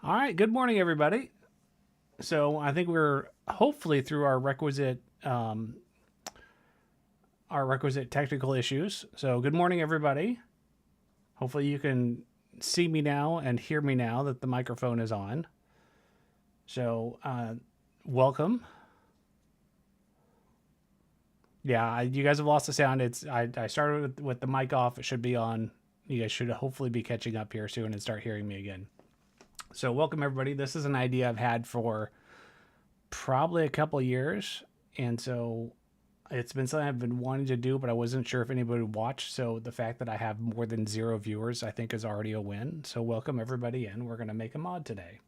All right, good morning, everybody. So I think we're hopefully through our requisite technical issues. So good morning, everybody. Hopefully you can see me now and hear me now that the microphone is on. So welcome. Yeah, you guys have lost the sound. I started with the mic off. It should be on. You guys should hopefully be catching up here soon and start hearing me again. So welcome, everybody. This is an idea I've had for probably a couple of years, and so it's been something I've been wanting to do, but I wasn't sure if anybody would watch. So the fact that I have more than 0 viewers, I think, is already a win. So welcome everybody in. We're going to make a mod today.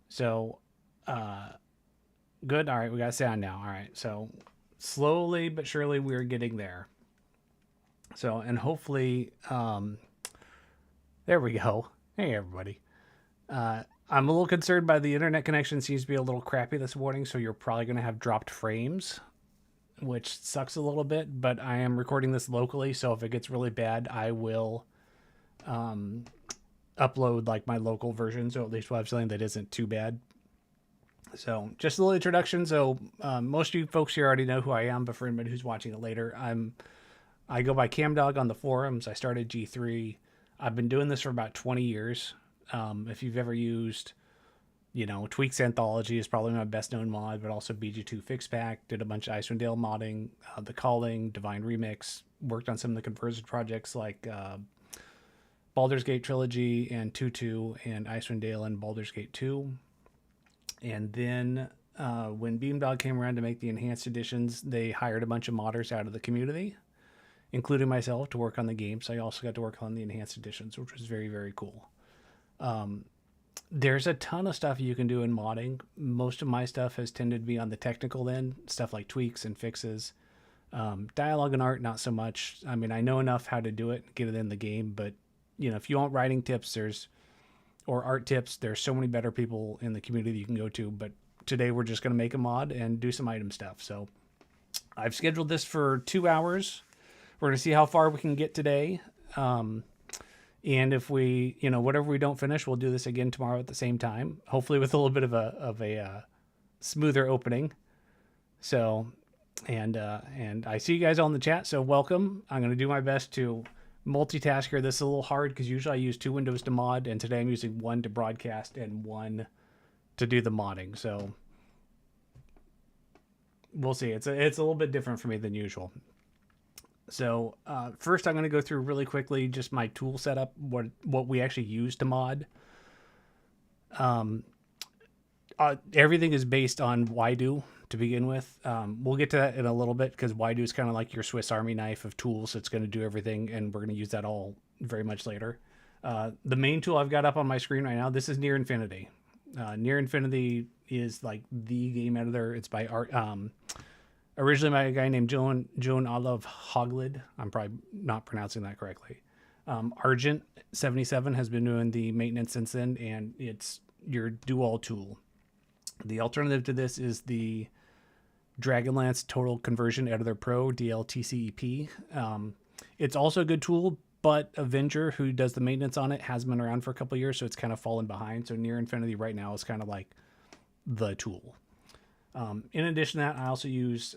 So good. All right, we got sound now. All right, so slowly but surely we're getting there. So, and hopefully there we go. Hey everybody. I'm a little concerned by the internet connection. Seems to be a little crappy this morning, so you're probably going to have dropped frames, which sucks a little bit, but I am recording this locally, so if it gets really bad, I will upload like my local version, so at least we'll have something that isn't too bad. So just a little introduction. So most of you folks here already know who I am, but for anybody who's watching it later, I go by CamDawg on the forums. I started G3. I've been doing this for about 20 years. If you've ever used, Tweaks Anthology is probably my best known mod, but also BG2 Fixpack, did a bunch of Icewind Dale modding, The Calling, Divine Remix, worked on some of the conversion projects like Baldur's Gate Trilogy and 2.2 and Icewind Dale and Baldur's Gate 2. And then when Beamdog came around to make the enhanced editions, they hired a bunch of modders out of the community, including myself, to work on the game. So I also got to work on the enhanced editions, which was very, very cool. There's a ton of stuff you can do in modding. Most of my stuff has tended to be on the technical end, stuff like tweaks and fixes. Dialogue and art, not so much. I mean, I know enough how to do it and get it in the game, but if you want writing tips, or art tips, there's so many better people in the community you can go to. But today we're just going to make a mod and do some item stuff. So I've scheduled this for 2 hours. We're going to see how far we can get today. And if we, whatever we don't finish, we'll do this again tomorrow at the same time, hopefully with a little bit of a smoother opening. So, and I see you guys all in the chat. So welcome. I'm going to do my best to multitask here. This is a little hard because usually I use 2 windows to mod, and today I'm using 1 to broadcast and 1 to do the modding. So we'll see. It's a little bit different for me than usual. So first I'm going to go through really quickly just my tool setup, what we actually use to mod. Everything is based on Waidu to begin with. We'll get to that in a little bit because Waidu is kind of like your Swiss Army knife of tools. It's going to do everything, and we're going to use that all very much later. The main tool I've got up on my screen right now, this is Near Infinity. Near Infinity is like the game editor. It's by originally by a guy named Joan Olav Hoglid. I'm probably not pronouncing that correctly. Argent77 has been doing the maintenance since then, and it's your do-all tool. The alternative to this is the Dragonlance Total Conversion Editor Pro, DLTCEP. It's also a good tool, but Avenger, who does the maintenance on it, has been around for a couple of years, so it's kind of fallen behind. So Near Infinity right now is kind of like the tool. In addition to that, I also use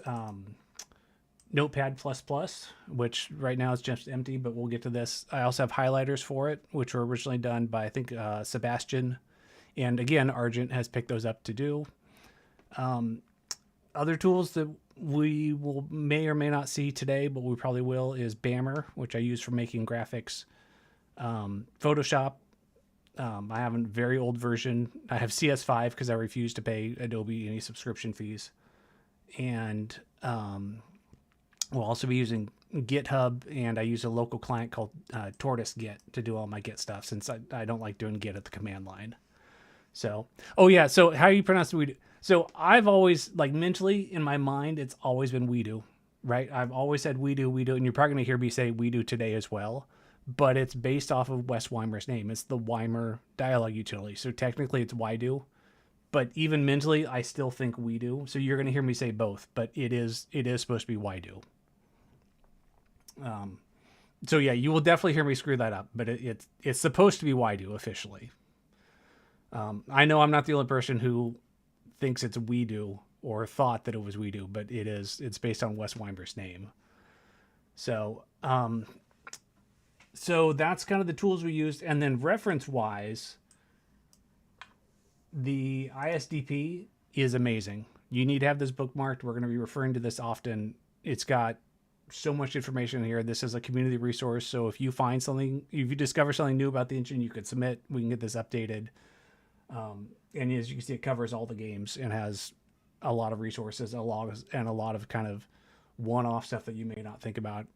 Notepad++, which right now is just empty, but we'll get to this. I also have highlighters for it, which were originally done by, I think, Sebastian. And again, Argent has picked those up to do. Other tools that we may or may not see today, but we probably will, is Bammer, which I use for making graphics. Photoshop. I have a very old version. I have CS5 because I refuse to pay Adobe any subscription fees. And we'll also be using GitHub, and I use a local client called Tortoise Git to do all my Git stuff, since I don't like doing Git at the command line. So, oh yeah, so how you pronounce Weedo? So I've always, like, mentally in my mind, it's always been Weedo, right? I've always said Weedo, and you're probably going to hear me say Weedo today as well. But it's based off of Wes Weimer's name. It's the Weimer dialogue utility. So technically it's Waidu, but even mentally I still think Weedo. So you're going to hear me say both, but it is supposed to be Waidu. So yeah, you will definitely hear me screw that up, but it's supposed to be Waidu officially. I know I'm not the only person who thinks it's WeDo or thought that it was WeDo, but it is. It's based on Wes Weinberg's name. So, so that's kind of the tools we used. And then reference wise, the ISDP is amazing. You need to have this bookmarked. We're going to be referring to this often. It's got so much information here. This is a community resource. So if you find something, if you discover something new about the engine, you could submit. We can get this updated. And as you can see, it covers all the games and has a lot of resources, a lot of kind of one-off stuff that you may not think about.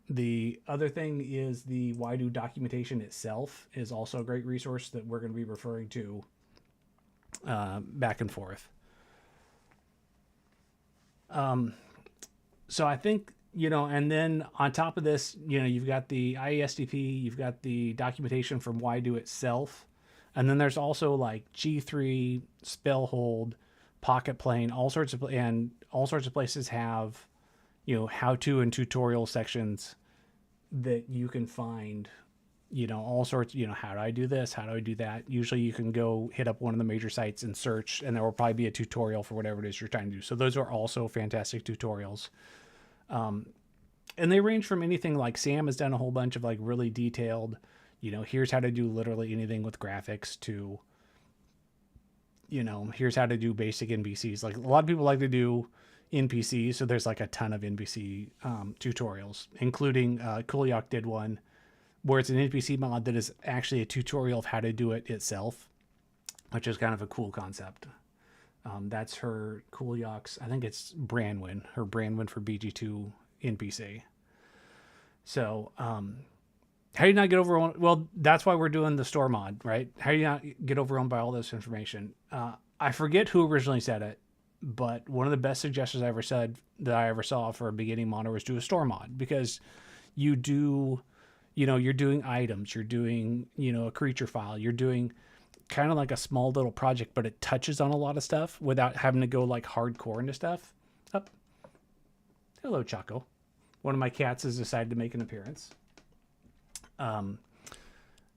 The other thing is the WhyDo documentation itself is also a great resource that we're going to be referring to back and forth. So I think, and then on top of this, you've got the IESDP, you've got the documentation from WhyDo itself. And then there's also like G3, Spellhold, Pocket Plane, all sorts of places have, how-to and tutorial sections that you can find, all sorts, how do I do this? How do I do that? Usually you can go hit up one of the major sites and search, and there will probably be a tutorial for whatever it is you're trying to do. So those are also fantastic tutorials. And they range from anything like Sam has done a whole bunch of like really detailed, here's how to do literally anything with graphics to, here's how to do basic NPCs. Like a lot of people like to do NPCs. So there's like a ton of NPC tutorials, including Kuliak did one where it's an NPC mod that is actually a tutorial of how to do it itself, which is kind of a cool concept. That's her Kuliak's, I think it's Branwyn, her Branwyn for BG2 NPC. So, how do you not get overwhelmed? Well, that's why we're doing the store mod, right? How do you not get overwhelmed by all this information? I forget who originally said it, but one of the best suggestions I ever saw for a beginning modder was do a store mod, because you do, you're doing items, you're doing, a creature file, you're doing kind of like a small little project, but it touches on a lot of stuff without having to go like hardcore into stuff. Oh, hello, Choco. One of my cats has decided to make an appearance.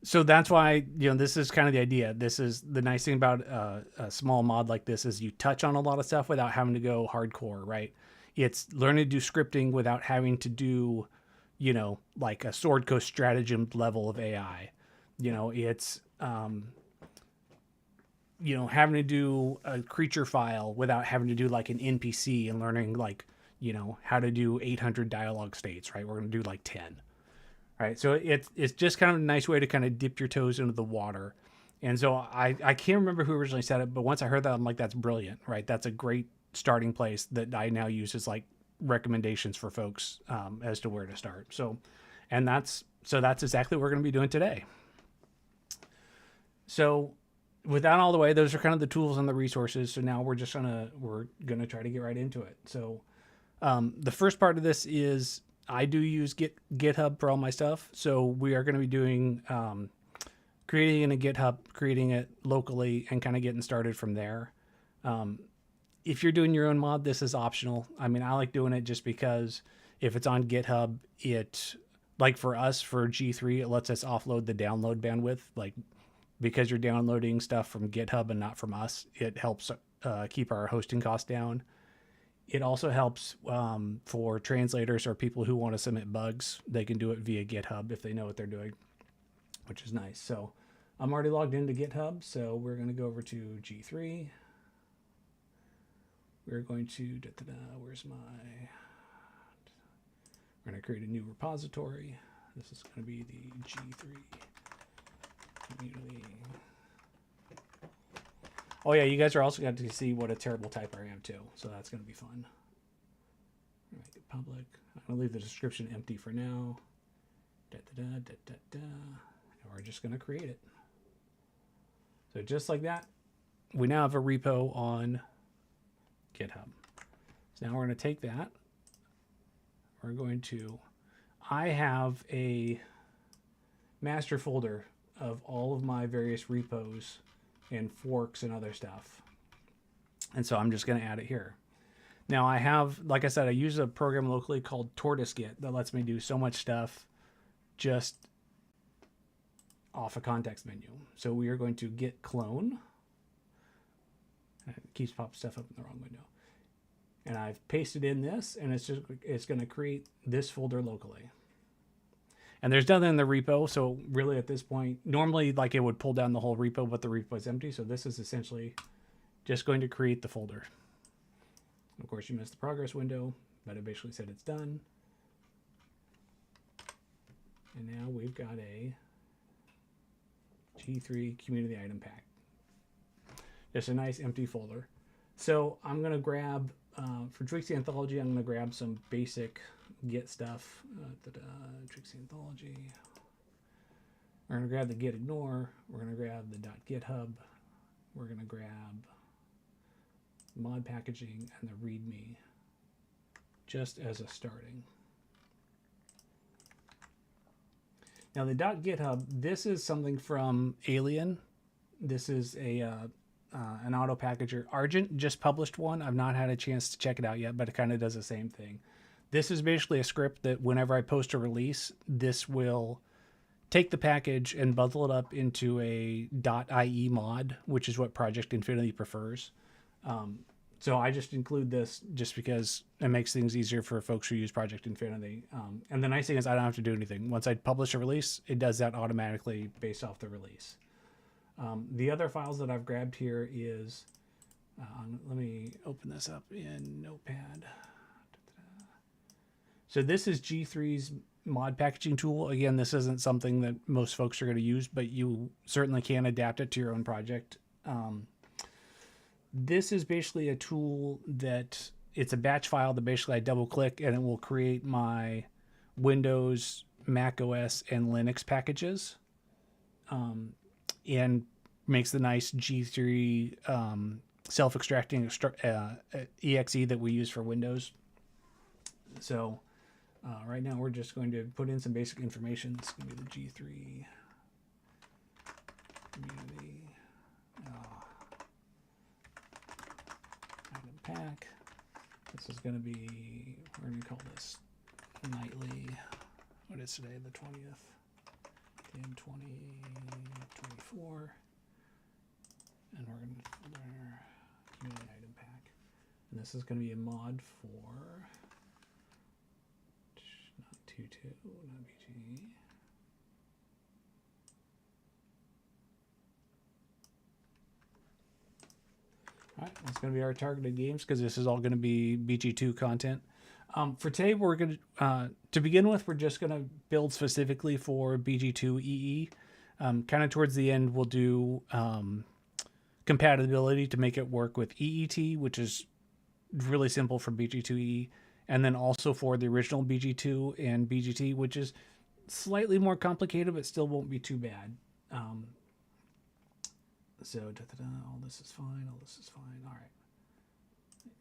So that's why, this is kind of the idea. This is the nice thing about a small mod like this is you touch on a lot of stuff without having to go hardcore, right? It's learning to do scripting without having to do, like a Sword Coast stratagem level of AI. It's, having to do a creature file without having to do like an NPC and learning like, how to do 800 dialogue states, right? We're going to do like 10. Right, so it's just kind of a nice way to kind of dip your toes into the water. And so I can't remember who originally said it, but once I heard that, I'm like, that's brilliant, right? That's a great starting place that I now use as like recommendations for folks as to where to start. So that's exactly what we're going to be doing today. So with that all the way, those are kind of the tools and the resources. So now we're gonna try to get right into it. So the first part of this is, I do use GitHub for all my stuff. So we are going to be doing, creating in a GitHub, creating it locally and kind of getting started from there. If you're doing your own mod, this is optional. I mean, I like doing it just because if it's on GitHub, like for us, for G3, it lets us offload the download bandwidth. Like because you're downloading stuff from GitHub and not from us, it helps keep our hosting costs down. It also helps for translators or people who want to submit bugs. They can do it via GitHub if they know what they're doing, which is nice. So I'm already logged into GitHub, so we're going to go over to G3. We're going to, where's my, we're going to create a new repository. This is going to be the G3 community. Oh yeah, you guys are also going to see what a terrible typer I am too, so that's going to be fun. All right, public. I'm going to leave the description empty for now. And we're just going to create it. So just like that, we now have a repo on GitHub. So now we're going to take that. I have a master folder of all of my various repos and forks and other stuff. And so I'm just going to add it here. Now I have, like I said, I use a program locally called TortoiseGit that lets me do so much stuff just off a context menu. So we are going to git clone. It keeps popping stuff up in the wrong window. And I've pasted in this, and it's going to create this folder locally. And there's nothing in the repo, so really at this point, normally like it would pull down the whole repo, but the repo is empty. So this is essentially just going to create the folder. Of course, you missed the progress window, but it basically said it's done. And now we've got a G3 community item pack. Just a nice empty folder. So I'm going to grab, for Trixie Anthology, I'm going to grab some basic Git stuff. Trixie Anthology. We're going to grab the git ignore. We're going to grab the .github. We're going to grab mod packaging and the readme just as a starting. Now the .github, this is something from Alien. This is a an auto packager. Argent just published one. I've not had a chance to check it out yet, but it kind of does the same thing. This is basically a script that whenever I post a release, this will take the package and bundle it up into a .ie mod, which is what Project Infinity prefers. So I just include this just because it makes things easier for folks who use Project Infinity. And the nice thing is I don't have to do anything. Once I publish a release, it does that automatically based off the release. The other files that I've grabbed here is, let me open this up in Notepad. So this is G3's mod packaging tool. Again, this isn't something that most folks are going to use, but you certainly can adapt it to your own project. This is basically a tool that it's a batch file that basically I double click and it will create my Windows, Mac OS, and Linux packages. And makes the nice G3 self-extracting exe that we use for Windows. So right now we're just going to put in some basic information. It's going to be the G3 community item pack. This is going to be, we're going to call this nightly. What is today? The 20th. 2024, and we're going to folder community item pack, and this is going to be a mod for not 2.2, not BG. All right, that's going to be our targeted games because this is all going to be BG2 content. For today, we're going to begin with, we're just going to build specifically for BG2 EE. Kind of towards the end, we'll do compatibility to make it work with EET, which is really simple for BG2 EE. And then also for the original BG2 and BGT, which is slightly more complicated, but still won't be too bad. So, all this is fine, all this is fine. All right.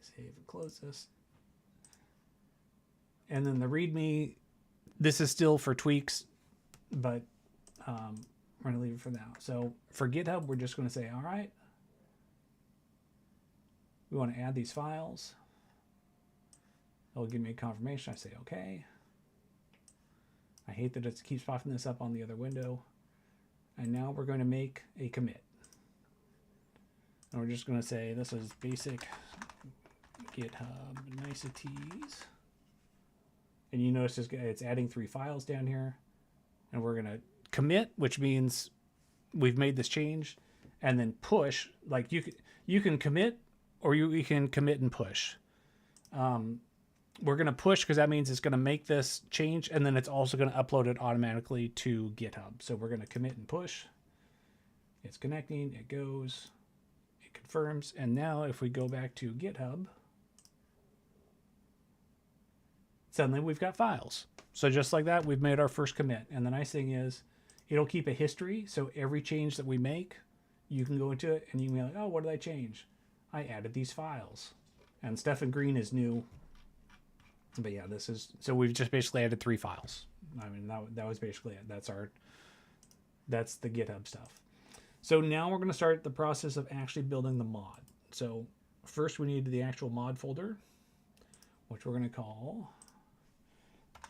Save and close this. And then the README, this is still for tweaks, but we're going to leave it for now. So for GitHub, we're just going to say, all right, we want to add these files. It'll give me a confirmation. I say, okay. I hate that it keeps popping this up on the other window. And now we're going to make a commit. And we're just going to say, this is basic GitHub niceties. And you notice it's adding 3 files down here. And we're going to commit, which means we've made this change. And then push, like you can commit or you can commit and push. We're going to push because that means it's going to make this change. And then it's also going to upload it automatically to GitHub. So we're going to commit and push. It's connecting. It goes. It confirms. And now if we go back to GitHub, suddenly we've got files. So just like that, we've made our first commit. And the nice thing is it'll keep a history. So every change that we make, you can go into it and you can be like, oh, what did I change? I added these files. And stuff in green is new. But yeah, this is, so we've just basically added 3 files. I mean, that was basically it. That's the GitHub stuff. So now we're going to start the process of actually building the mod. So first we need the actual mod folder, which we're going to call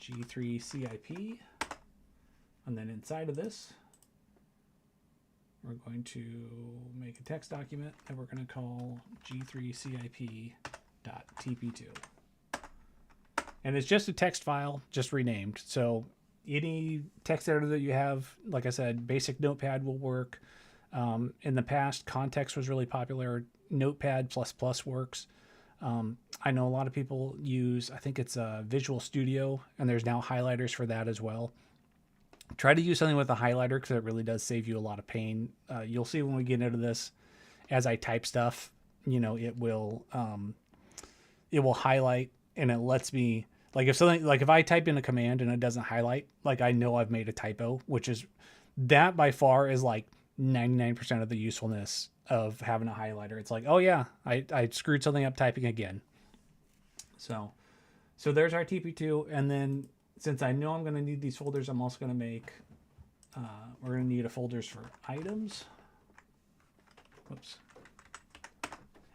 G3 CIP. And then inside of this, we're going to make a text document that we're going to call g3cip.tp2. And it's just a text file, just renamed. So any text editor that you have, like I said, basic Notepad will work. In the past, Context was really popular. Notepad++ works. I know a lot of people use, I think it's Visual Studio, and there's now highlighters for that as well. Try to use something with a highlighter because it really does save you a lot of pain. You'll see when we get into this, as I type stuff, it will highlight, and it lets me, like if I type in a command and it doesn't highlight, like I know I've made a typo, which is, that by far is like 99% of the usefulness of having a highlighter. It's like, oh yeah, I screwed something up typing again. So there's our TP2. And then since I know I'm going to need these folders, I'm also going to make, we're going to need a folders for items. Whoops.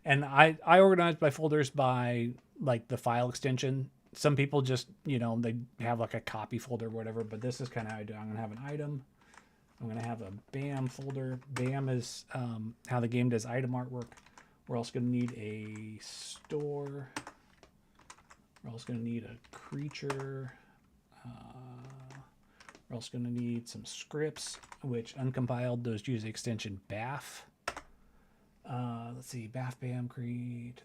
And I organize my folders by like the file extension. Some people just, they have like a copy folder or whatever, but this is kind of how I do. I'm going to have an item. I'm going to have a BAM folder. BAM is how the game does item artwork. We're also going to need a store. We're also going to need a creature. We're also going to need some scripts, which uncompiled, those use the extension BAF. Let's see, BAF BAM create.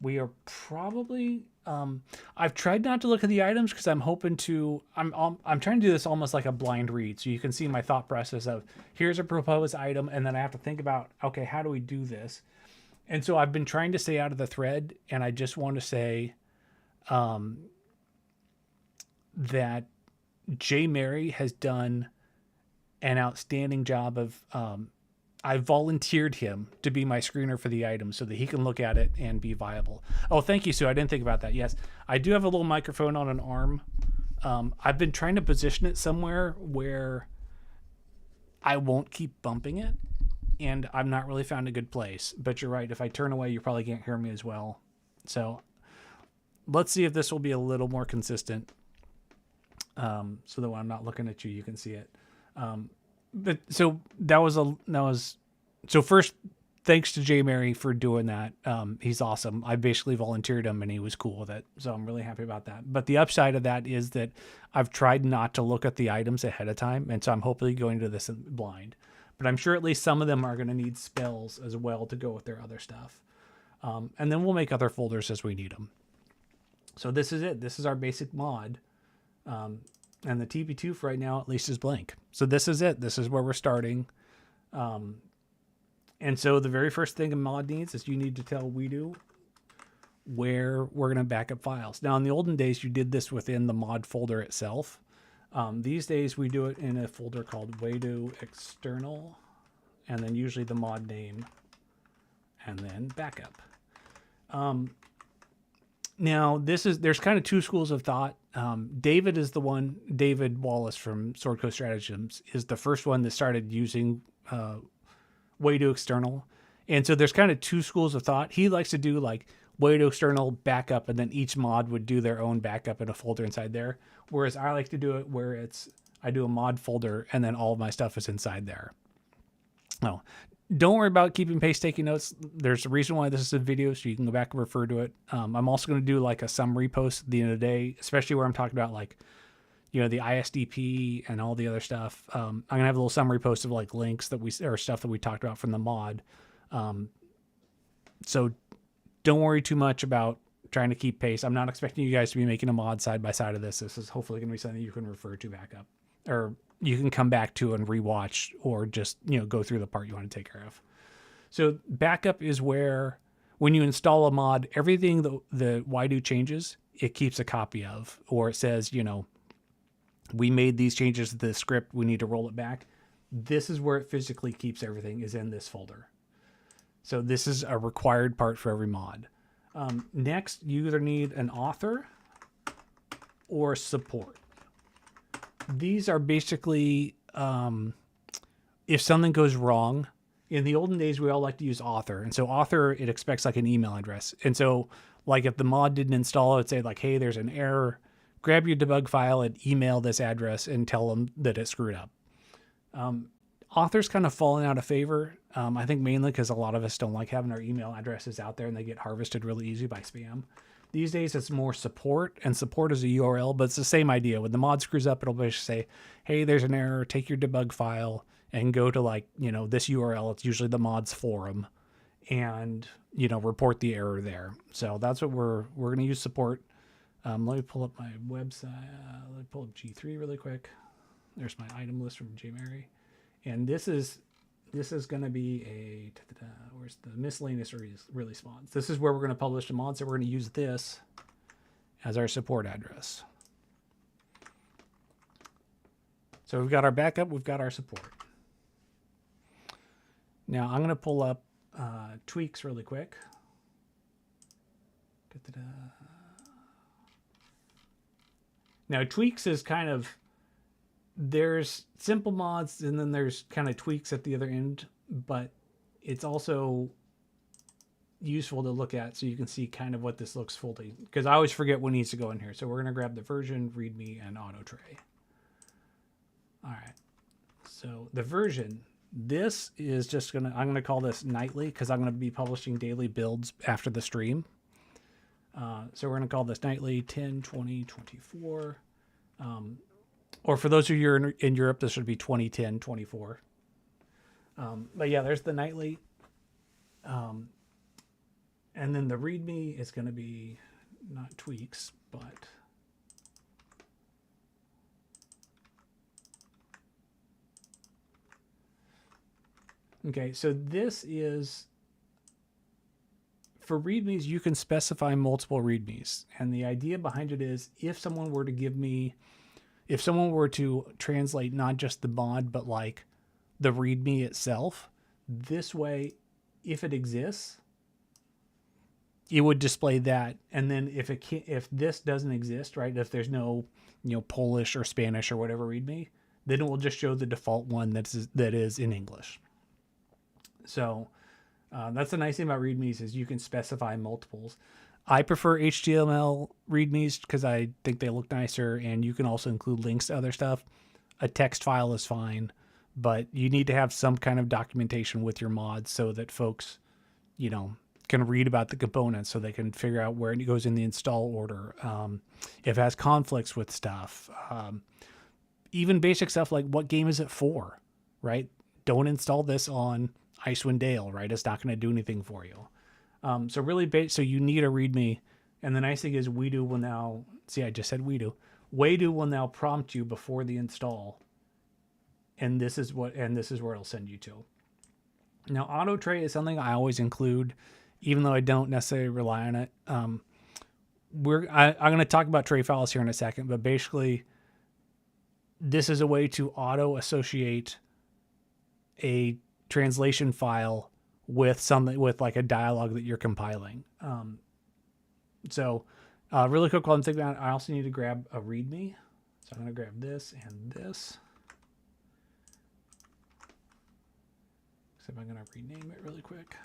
We are probably, I've tried not to look at the items because I'm hoping to, I'm trying to do this almost like a blind read. So you can see my thought process of here's a proposed item. And then I have to think about, okay, how do we do this? And so I've been trying to stay out of the thread, and I just want to say that J. Mary has done an outstanding job of, I volunteered him to be my screener for the item so that he can look at it and be viable. Oh, thank you, Sue. I didn't think about that. Yes, I do have a little microphone on an arm. I've been trying to position it somewhere where I won't keep bumping it, and I've not really found a good place. But you're right. If I turn away, you probably can't hear me as well. So let's see if this will be a little more consistent, so that when I'm not looking at you, you can see it. But so so first, thanks to J. Mary for doing that. He's awesome. I basically volunteered him and he was cool with it. So I'm really happy about that. But the upside of that is that I've tried not to look at the items ahead of time. And so I'm hopefully going to this blind, but I'm sure at least some of them are going to need spells as well to go with their other stuff. And then we'll make other folders as we need them. So this is it. This is our basic mod. And the TP2 for right now, at least, is blank. So this is it. This is where we're starting. And so the very first thing a mod needs is you need to tell WeDo where we're going to back up files. Now, in the olden days, you did this within the mod folder itself. These days, we do it in a folder called WeDo external, and then usually the mod name, and then backup. Now, there's kind of two schools of thought. David Wallace from Sword Coast Stratagems is the first one that started using WeDo external. And so there's kind of two schools of thought. He likes to do like WeDo external backup, and then each mod would do their own backup in a folder inside there. Whereas I like to do it where I do a mod folder and then all of my stuff is inside there. No. Don't worry about keeping taking notes. There's a reason why this is a video, so you can go back and refer to it. I'm also going to do like a summary post at the end of the day, especially where I'm talking about like, the ISDP and all the other stuff. I'm going to have a little summary post of like links or stuff that we talked about from the mod. So don't worry too much about trying to keep pace. I'm not expecting you guys to be making a mod side by side of this. This is hopefully going to be something you can refer to back up, or you can come back to and rewatch, or just, go through the part you want to take care of. So backup is where, when you install a mod, everything the WeDo changes, it keeps a copy of, or it says, we made these changes to the script, we need to roll it back. This is where it physically keeps everything, is in this folder. So this is a required part for every mod. Next, you either need an author or support. These are basically, if something goes wrong, in the olden days, we all like to use author. And so author, it expects like an email address. And so like if the mod didn't install, it'd say like, hey, there's an error, grab your debug file and email this address and tell them that it screwed up. Author's kind of fallen out of favor. I think mainly because a lot of us don't like having our email addresses out there and they get harvested really easy by spam. These days it's more support, and support is a URL, but it's the same idea. When the mod screws up, it'll basically say, hey, there's an error, take your debug file and go to like, this URL. It's usually the mod's forum, and, report the error there. So that's what we're going to use support. Let me pull up my website. Let me pull up G3 really quick. There's my item list from JMary. And this is going to be where's the miscellaneous response? This is where we're going to publish the mod, so we're going to use this as our support address. So we've got our backup, we've got our support. Now I'm going to pull up tweaks really quick. Now tweaks is kind of, there's simple mods and then there's kind of tweaks at the other end, but it's also useful to look at so you can see kind of what this looks fully, because I always forget what needs to go in here. So we're going to grab the version, readme, and auto tray. All right. So the version, this is just I'm going to call this nightly because I'm going to be publishing daily builds after the stream. So we're going to call this nightly 10, 20, 24. Or for those of you in Europe, this should be 2010, 24. But yeah, there's the nightly. And then the readme is going to be not tweaks, but okay. So this is for readmes. You can specify multiple readmes, and the idea behind it is if someone were to translate not just the mod, but like the readme itself, this way, if it exists, it would display that. And then if this doesn't exist, right, if there's no, Polish or Spanish or whatever readme, then it will just show the default one that is in English. So that's the nice thing about readmes is you can specify multiples. I prefer HTML readmes because I think they look nicer, and you can also include links to other stuff. A text file is fine, but you need to have some kind of documentation with your mods so that folks, can read about the components, so they can figure out where it goes in the install order. If it has conflicts with stuff, even basic stuff like what game is it for, right? Don't install this on Icewind Dale, right? It's not going to do anything for you. So really, so you need a README, and the nice thing is Wedo will now, see, I just said Wedo. Wedo will now prompt you before the install, and this is where it'll send you to. Now, auto tray is something I always include, even though I don't necessarily rely on it. I'm going to talk about tray files here in a second, but basically, this is a way to auto associate a translation file with something, with like a dialogue that you're compiling. Really quick while I'm thinking about it, I also need to grab a README. So I'm going to grab this and this. Except I'm going to rename it really quick.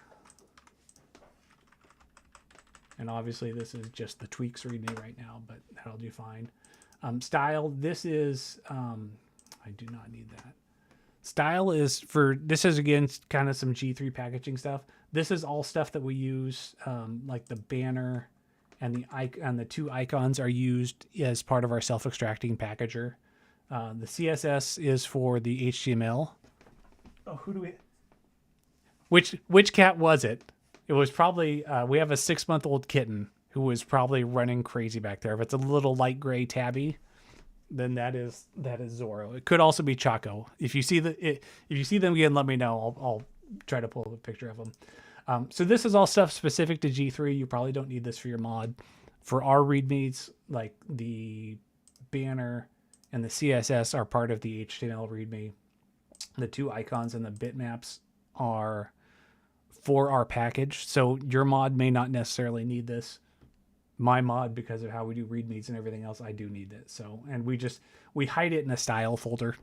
And obviously this is just the tweaks README right now, but that'll do fine. Style, this is, I do not need that. Style is this is again kind of some G3 packaging stuff. This is all stuff that we use, like the banner and the two icons are used as part of our self-extracting packager. The CSS is for the HTML. Oh, which cat was it? It was probably, we have a 6-month-old kitten who was probably running crazy back there. If it's a little light gray tabby, then that is Zorro. It could also be Chaco. If you see them again, let me know. I'll try to pull up a picture of them. So this is all stuff specific to G3. You probably don't need this for your mod. For our READMEs, like the banner and the CSS are part of the HTML README. The two icons and the bitmaps are for our package. So your mod may not necessarily need this. My mod, because of how we do READMEs and everything else, I do need it. So, and we hide it in a style folder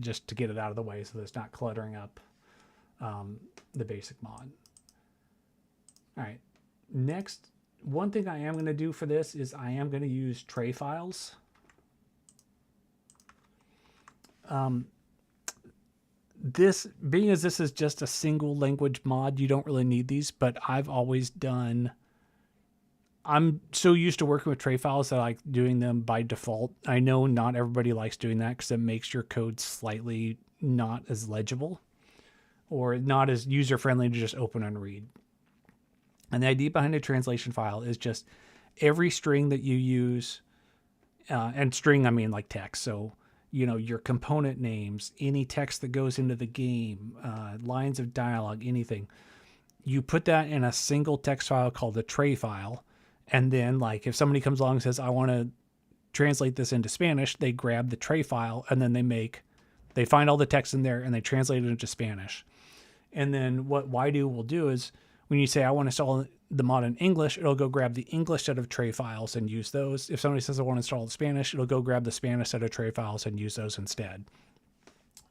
just to get it out of the way so that it's not cluttering up the basic mod. All right. Next, one thing I am going to do for this is I am going to use tray files. this, being as this is just a single language mod, you don't really need these, but I've always done, I'm so used to working with tray files that I like doing them by default. I know not everybody likes doing that because it makes your code slightly not as legible or not as user-friendly to just open and read. And the idea behind a translation file is just every string that you use, and string, I mean like text. So, you know, your component names, any text that goes into the game, lines of dialogue, anything. You put that in a single text file called a tray file. And then, like, if somebody comes along and says, I want to translate this into Spanish, they grab the tray file and then they find all the text in there and they translate it into Spanish. And then what Waidu will do is when you say, I want to install the mod in English, it'll go grab the English set of tray files and use those. If somebody says I want to install the Spanish, it'll go grab the Spanish set of tray files and use those instead.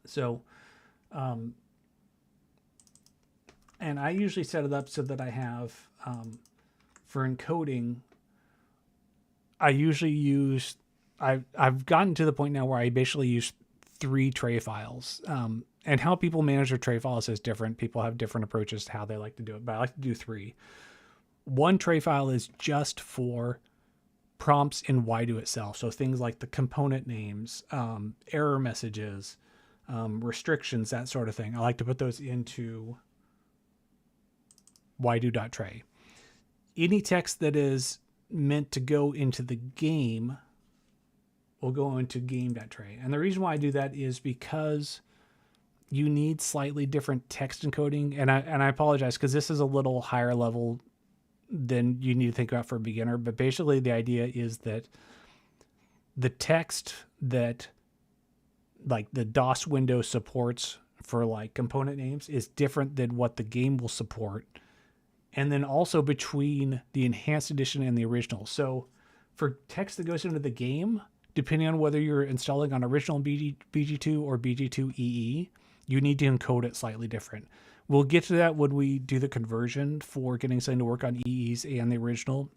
So, and I usually set it up so that I have, for encoding, I usually use, I've gotten to the point now where I basically use 3 tray files. And how people manage their tray files is different. People have different approaches to how they like to do it, but I like to do 3. One tray file is just for prompts in Waidu itself. So things like the component names, error messages, restrictions, that sort of thing. I like to put those into Waidu.tray. Any text that is meant to go into the game will go into game.tray. And the reason why I do that is because you need slightly different text encoding. And I apologize because this is a little higher level than you need to think about for a beginner. But basically the idea is that the text that like the DOS window supports for like component names is different than what the game will support. And then also between the enhanced edition and the original. So for text that goes into the game, depending on whether you're installing on original BG2 or BG2 EE, you need to encode it slightly different. We'll get to that when we do the conversion for getting something to work on EEs and the original.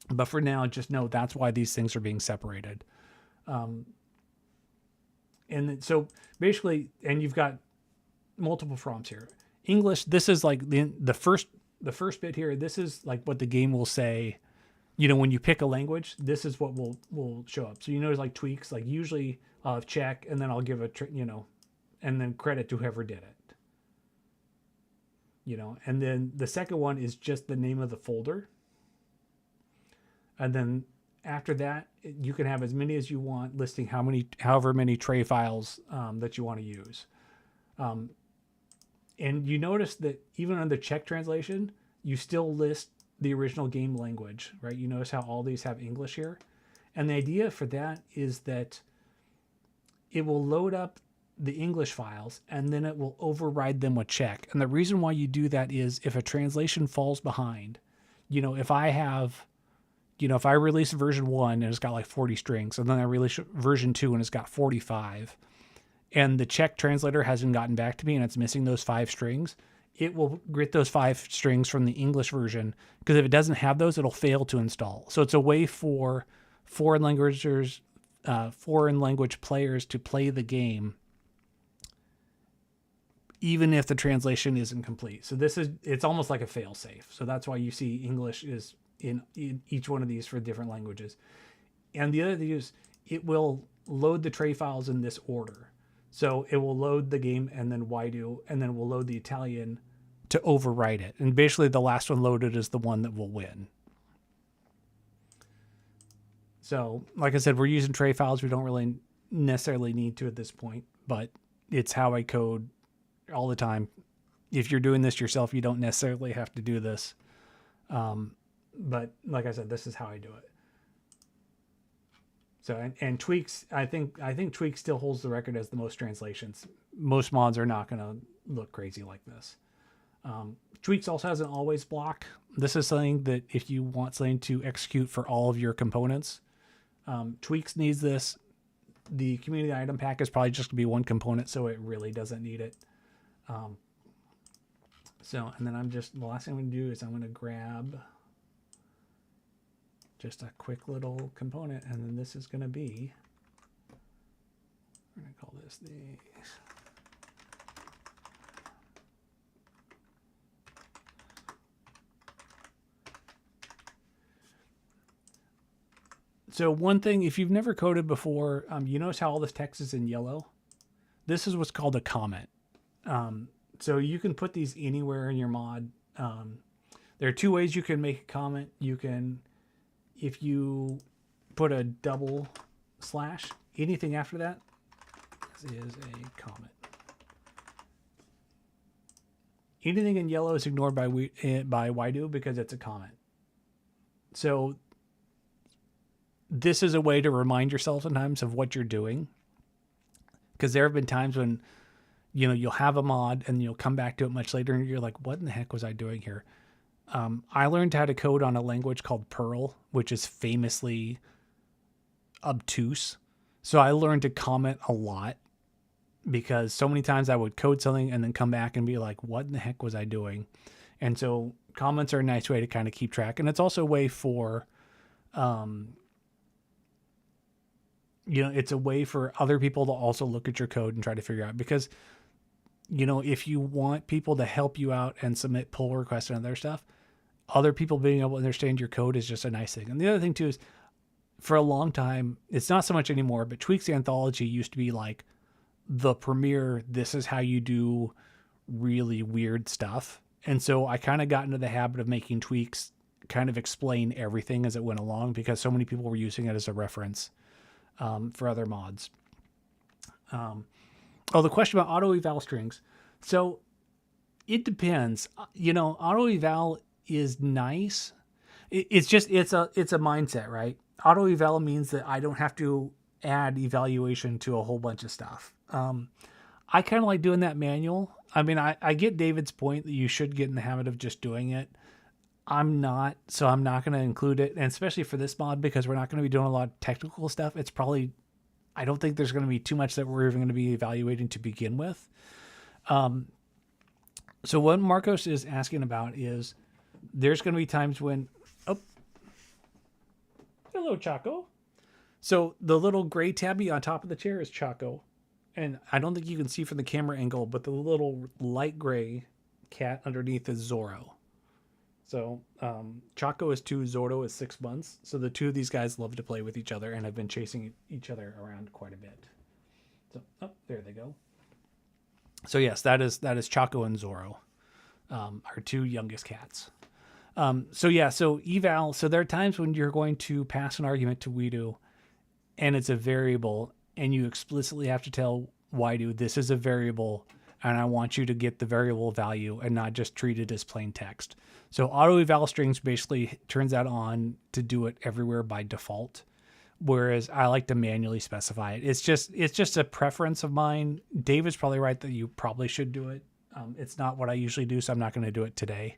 But for now, just know that's why these things are being separated. And so basically, and you've got multiple prompts here. English, this is like the first bit here. This is like what the game will say. You know, when you pick a language, this is what will show up. So you notice like tweaks, like usually I'll have check and then I'll give and then credit to whoever did it. You know, and then the second one is just the name of the folder. And then after that, you can have as many as you want, listing however many tray files that you want to use. And you notice that even under check translation, you still list the original game language, right? You notice how all these have English here. And the idea for that is that it will load up the English files and then it will override them with check. And the reason why you do that is if a translation falls behind, you know, if I release version 1 and it's got like 40 strings, and then I release version 2 and it's got 45, and the Czech translator hasn't gotten back to me and it's missing those 5 strings, it will get those 5 strings from the English version, because if it doesn't have those, it'll fail to install. So it's a way for foreign language players to play the game even if the translation isn't complete. So it's almost like a fail safe. So that's why you see English is in each one of these for different languages. And the other thing is it will load the tray files in this order. So it will load the game and then Waidu, and then we'll load the Italian to overwrite it. And basically the last one loaded is the one that will win. So like I said, we're using tray files. We don't really necessarily need to at this point, but it's how I code all the time. If you're doing this yourself, you don't necessarily have to do this. But like I said, this is how I do it. So, and tweaks, I think tweaks still holds the record as the most translations. Most mods are not going to look crazy like this. Tweaks also has an always block. This is something that if you want something to execute for all of your components, tweaks needs this. The community item pack is probably just going to be one component, so it really doesn't need it. And then the last thing I'm going to do is I'm going to grab just a quick little component, and then this is going to be, we're going to call this the So one thing, if you've never coded before, you notice how all this text is in yellow? This is what's called a comment. So you can put these anywhere in your mod. There are two ways you can make a comment. You can, if you put a double slash, anything after that, this is a comment. Anything in yellow is ignored by Waidu because it's a comment. So this is a way to remind yourself sometimes of what you're doing. Because there have been times when, you know, you'll have a mod and you'll come back to it much later and you're like, what in the heck was I doing here? I learned how to code on a language called Perl, which is famously obtuse. So I learned to comment a lot because so many times I would code something and then come back and be like, what in the heck was I doing? And so comments are a nice way to kind of keep track. And it's also a way for, it's a way for other people to also look at your code and try to figure out, because, you know, if you want people to help you out and submit pull requests and other stuff, other people being able to understand your code is just a nice thing. And the other thing too is, for a long time, it's not so much anymore, but Tweaks Anthology used to be like the premier, this is how you do really weird stuff. And so I kind of got into the habit of making tweaks kind of explain everything as it went along, because so many people were using it as a reference for other mods. The question about auto eval strings. So it depends. You know, auto eval is nice. It's a mindset, right? Auto eval means that I don't have to add evaluation to a whole bunch of stuff. I kind of like doing that manual. I mean, I get David's point that you should get in the habit of just doing it. I'm not, so I'm not going to include it. And especially for this mod, because we're not going to be doing a lot of technical stuff. It's probably, I don't think there's going to be too much that we're even going to be evaluating to begin with. So what Marcos is asking about is there's going to be times when, hello, Chaco. So the little gray tabby on top of the chair is Chaco. And I don't think you can see from the camera angle, but the little light gray cat underneath is Zorro. So Chaco is 2, Zorro is 6 months. So the two of these guys love to play with each other and have been chasing each other around quite a bit. So, there they go. So yes, that is Chaco and Zorro, our two youngest cats. So eval. So there are times when you're going to pass an argument to Waidu, and it's a variable, and you explicitly have to tell Waidu, this is a variable, and I want you to get the variable value and not just treat it as plain text. So auto eval strings basically turns that on to do it everywhere by default, whereas I like to manually specify it. It's just a preference of mine. David's probably right that you probably should do it. It's not what I usually do, so I'm not going to do it today.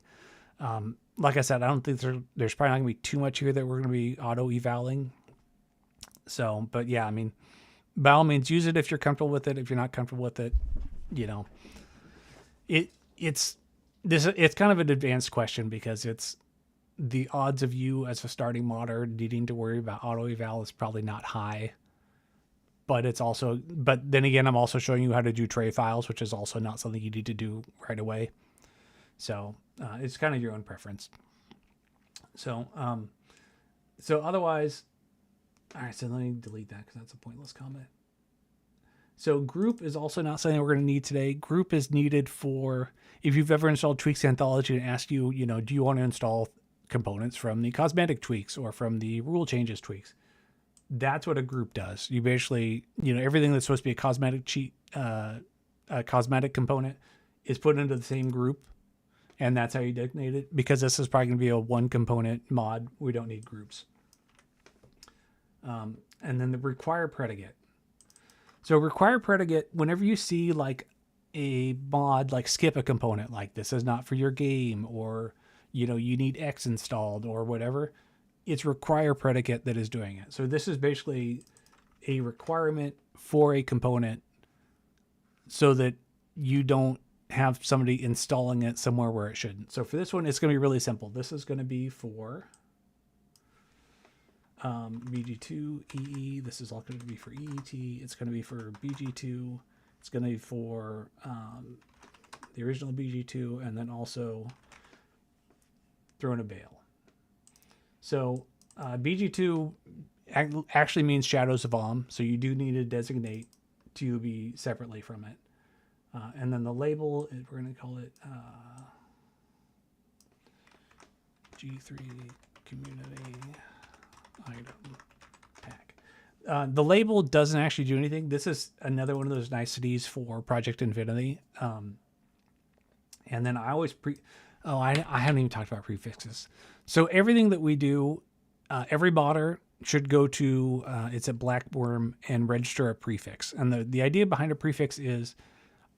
Like I said, I don't think there's probably not going to be too much here that we're going to be auto evaling. So, but yeah, I mean, by all means, use it if you're comfortable with it. If you're not comfortable with it, you know, it's kind of an advanced question, because it's the odds of you as a starting modder needing to worry about auto eval is probably not high. But then again, I'm also showing you how to do tray files, which is also not something you need to do right away. So it's kind of your own preference. So otherwise, all right, so let me delete that because that's a pointless comment. So group is also not something we're going to need today. Group is needed for if you've ever installed Tweaks Anthology and asked you, do you want to install components from the cosmetic tweaks or from the rule changes tweaks? That's what a group does. You basically, everything that's supposed to be a cosmetic component is put into the same group, and that's how you designate it. Because this is probably going to be a one component mod, we don't need groups. And then the require predicate. So require predicate, whenever you see like a mod, like skip a component, like this is not for your game, or, you need X installed or whatever, it's require predicate that is doing it. So this is basically a requirement for a component so that you don't have somebody installing it somewhere where it shouldn't. So for this one, it's going to be really simple. This is going to be for BG2 EE. This is all going to be for EET. It's going to be for BG2. It's going to be for the original BG2, and then also throw in a bail. So BG2 actually means Shadows of Om, so you do need to designate to be separately from it. And then the label, we're going to call it G3 Community Item Pack. The label doesn't actually do anything. This is another one of those niceties for Project Infinity. And then I always I haven't even talked about prefixes. So everything that we do, every modder should go to, it's at Blackworm, and register a prefix. And the idea behind a prefix is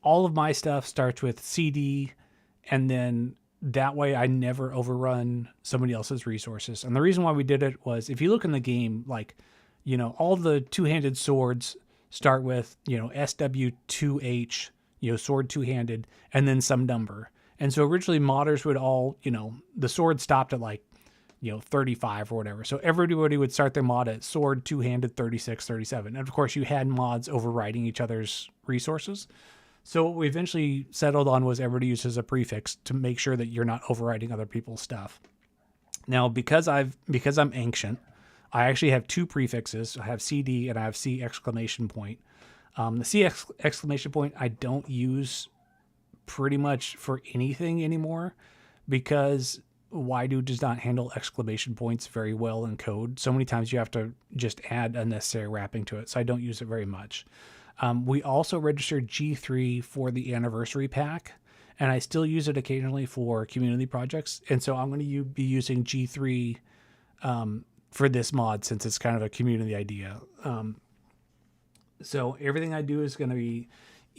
all of my stuff starts with CD, and then that way I never overrun somebody else's resources. And the reason why we did it was, if you look in the game, like, all the two-handed swords start with, SW2H, sword two-handed, and then some number. And so originally modders would all, the sword stopped at like, 35 or whatever. So everybody would start their mod at sword two-handed 36, 37. And of course you had mods overriding each other's resources. So what we eventually settled on was everybody uses a prefix to make sure that you're not overriding other people's stuff. Now, because I'm ancient, I actually have two prefixes. I have CD and I have C exclamation point. The C exclamation point I don't use pretty much for anything anymore, because Waidu does not handle exclamation points very well in code. So many times you have to just add unnecessary wrapping to it. So I don't use it very much. We also registered G3 for the anniversary pack, and I still use it occasionally for community projects. And so I'm going to be using G3 for this mod, since it's kind of a community idea. So everything I do is going to be,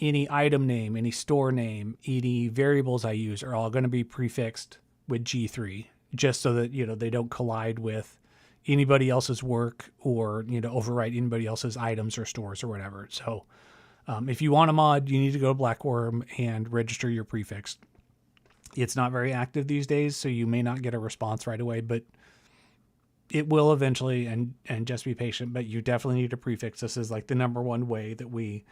any item name, any store name, any variables I use are all going to be prefixed with G3, just so that, they don't collide with anybody else's work, or, overwrite anybody else's items or stores or whatever. So if you want a mod, you need to go to Blackworm and register your prefix. It's not very active these days, so you may not get a response right away, but it will eventually, and just be patient. But you definitely need a prefix. This is like the number one way that we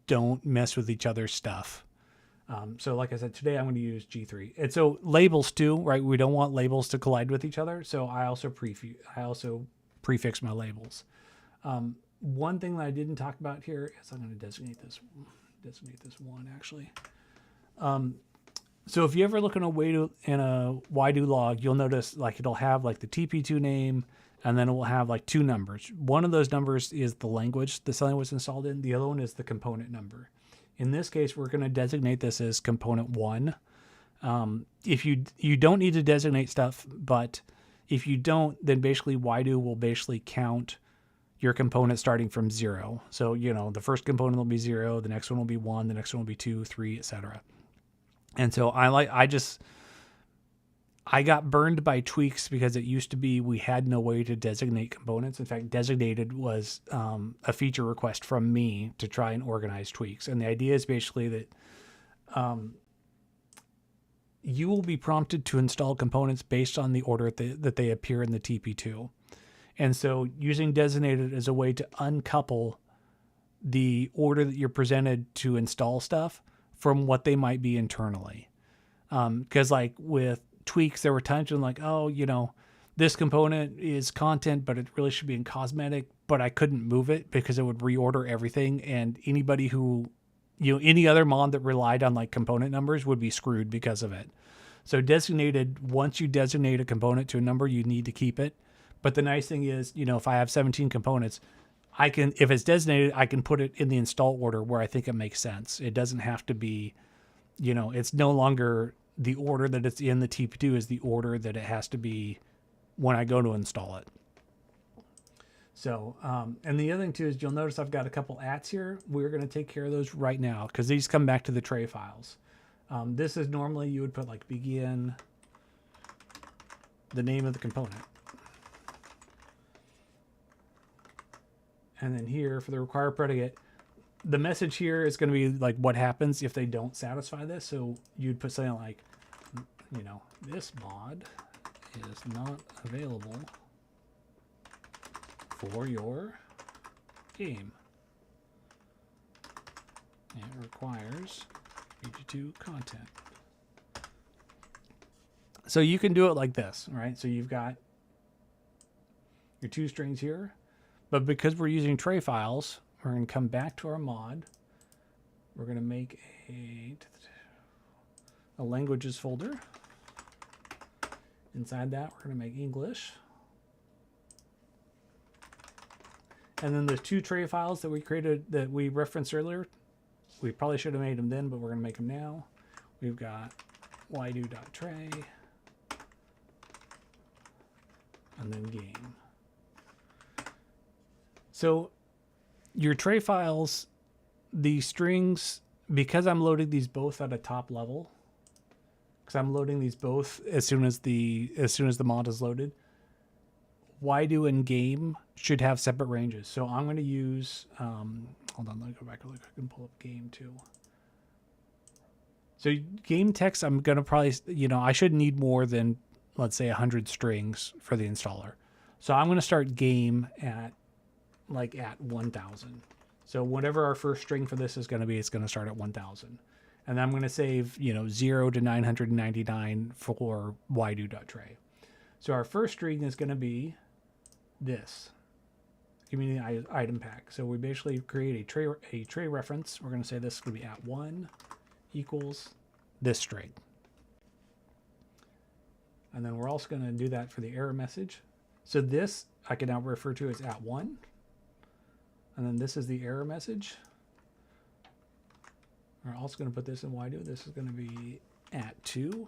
don't mess with each other's stuff. So like I said, today I'm going to use G3. And so labels too, right? We don't want labels to collide with each other. So I also prefix my labels. One thing that I didn't talk about here is, I'm going to designate this one actually. So if you ever look in a Waidu log, you'll notice like it'll have like the TP2 name, and then it will have like two numbers. One of those numbers is the language the something was installed in. The other one is the component number. In this case, we're going to designate this as component 1. If you don't need to designate stuff, but if you don't, then basically Waidu will basically count your component starting from 0. So, the first component will be 0, the next one will be 1, the next one will be 2, 3, etc. And so I got burned by tweaks, because it used to be we had no way to designate components. In fact, designated was a feature request from me to try and organize tweaks. And the idea is basically that you will be prompted to install components based on the order that they appear in the TP2. And so using designated as a way to uncouple the order that you're presented to install stuff from what they might be internally. Because like with tweaks, there were times when like, this component is content, but it really should be in cosmetic, but I couldn't move it because it would reorder everything. And anybody who, any other mod that relied on like component numbers would be screwed because of it. So designated, once you designate a component to a number, you need to keep it. But the nice thing is, if I have 17 components, if it's designated, I can put it in the install order where I think it makes sense. It doesn't have to be, it's no longer the order that it's in the TP2 is the order that it has to be when I go to install it. So, and the other thing too is, you'll notice I've got a couple ats here. We're going to take care of those right now, because these come back to the tray files. This is normally you would put like begin, the name of the component. And then here for the required predicate, the message here is going to be like what happens if they don't satisfy this. So you'd put something like, this mod is not available for your game. It requires BG2 content. So you can do it like this, right? So you've got your two strings here. But because we're using tray files, we're going to come back to our mod. We're going to make a languages folder. Inside that, we're going to make English. And then the two tray files that we created, that we referenced earlier, we probably should have made them then, but we're going to make them now. We've got ydo.tray and then game. So your tray files, the strings, because I'm loading these both at a top level, because I'm loading these both as soon as the mod is loaded, ydo and game should have separate ranges. So I'm going to use, hold on, let me go back really quick and pull up game too. So game text, I'm going to probably, I should need more than, let's say, 100 strings for the installer. So I'm going to start game at 1,000. So whatever our first string for this is going to be, it's going to start at 1,000. And then I'm going to save, 0 to 999 for ydo.tray. So our first string is going to be this community item pack. So we basically create a tray reference. We're going to say this is going to be @1 equals this string. And then we're also going to do that for the error message. So this I can now refer to as @1. And then this is the error message. We're also going to put this in ydo. This is going to be @2.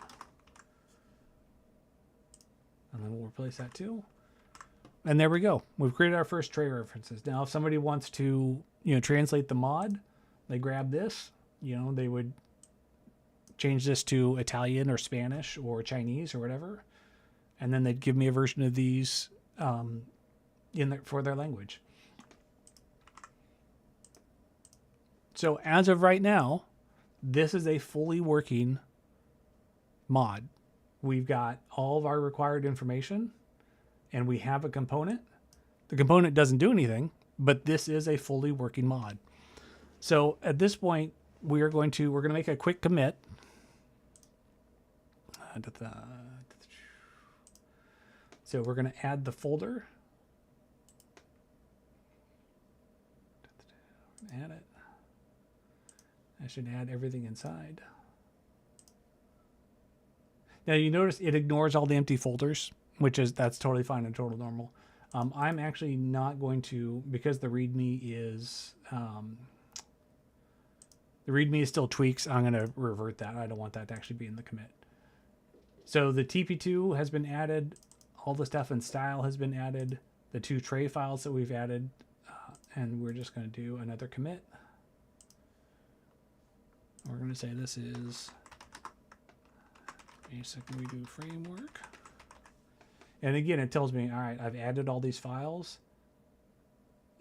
And then we'll replace that too. And there we go. We've created our first tray references. Now, if somebody wants to, translate the mod, they grab this, they would change this to Italian or Spanish or Chinese or whatever. And then they'd give me a version of these for their language. So as of right now, this is a fully working mod. We've got all of our required information and we have a component. The component doesn't do anything, but this is a fully working mod. So at this point, we're going to make a quick commit. So we're going to add the folder. Add it. I should add everything inside. Now you notice it ignores all the empty folders, that's totally fine and total normal. I'm actually not going to, because the README is still tweaks. I'm going to revert that. I don't want that to actually be in the commit. So the TP2 has been added. All the stuff in style has been added. The two tray files that we've added, and we're just going to do another commit. We're going to say this is basic redo framework. And again, it tells me, all right, I've added all these files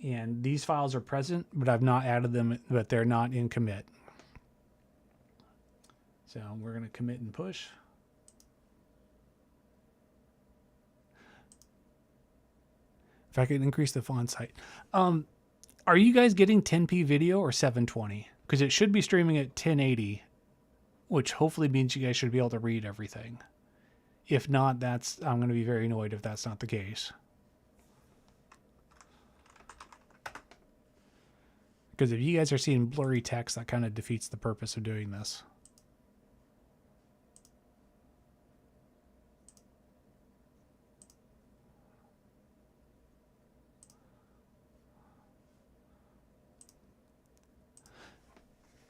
and these files are present, but I've not added them, but they're not in commit. So we're going to commit and push. If I could increase the font height. Are you guys getting 10p video or 720? Because it should be streaming at 1080, which hopefully means you guys should be able to read everything. If not, I'm going to be very annoyed if that's not the case. Because if you guys are seeing blurry text, that kind of defeats the purpose of doing this.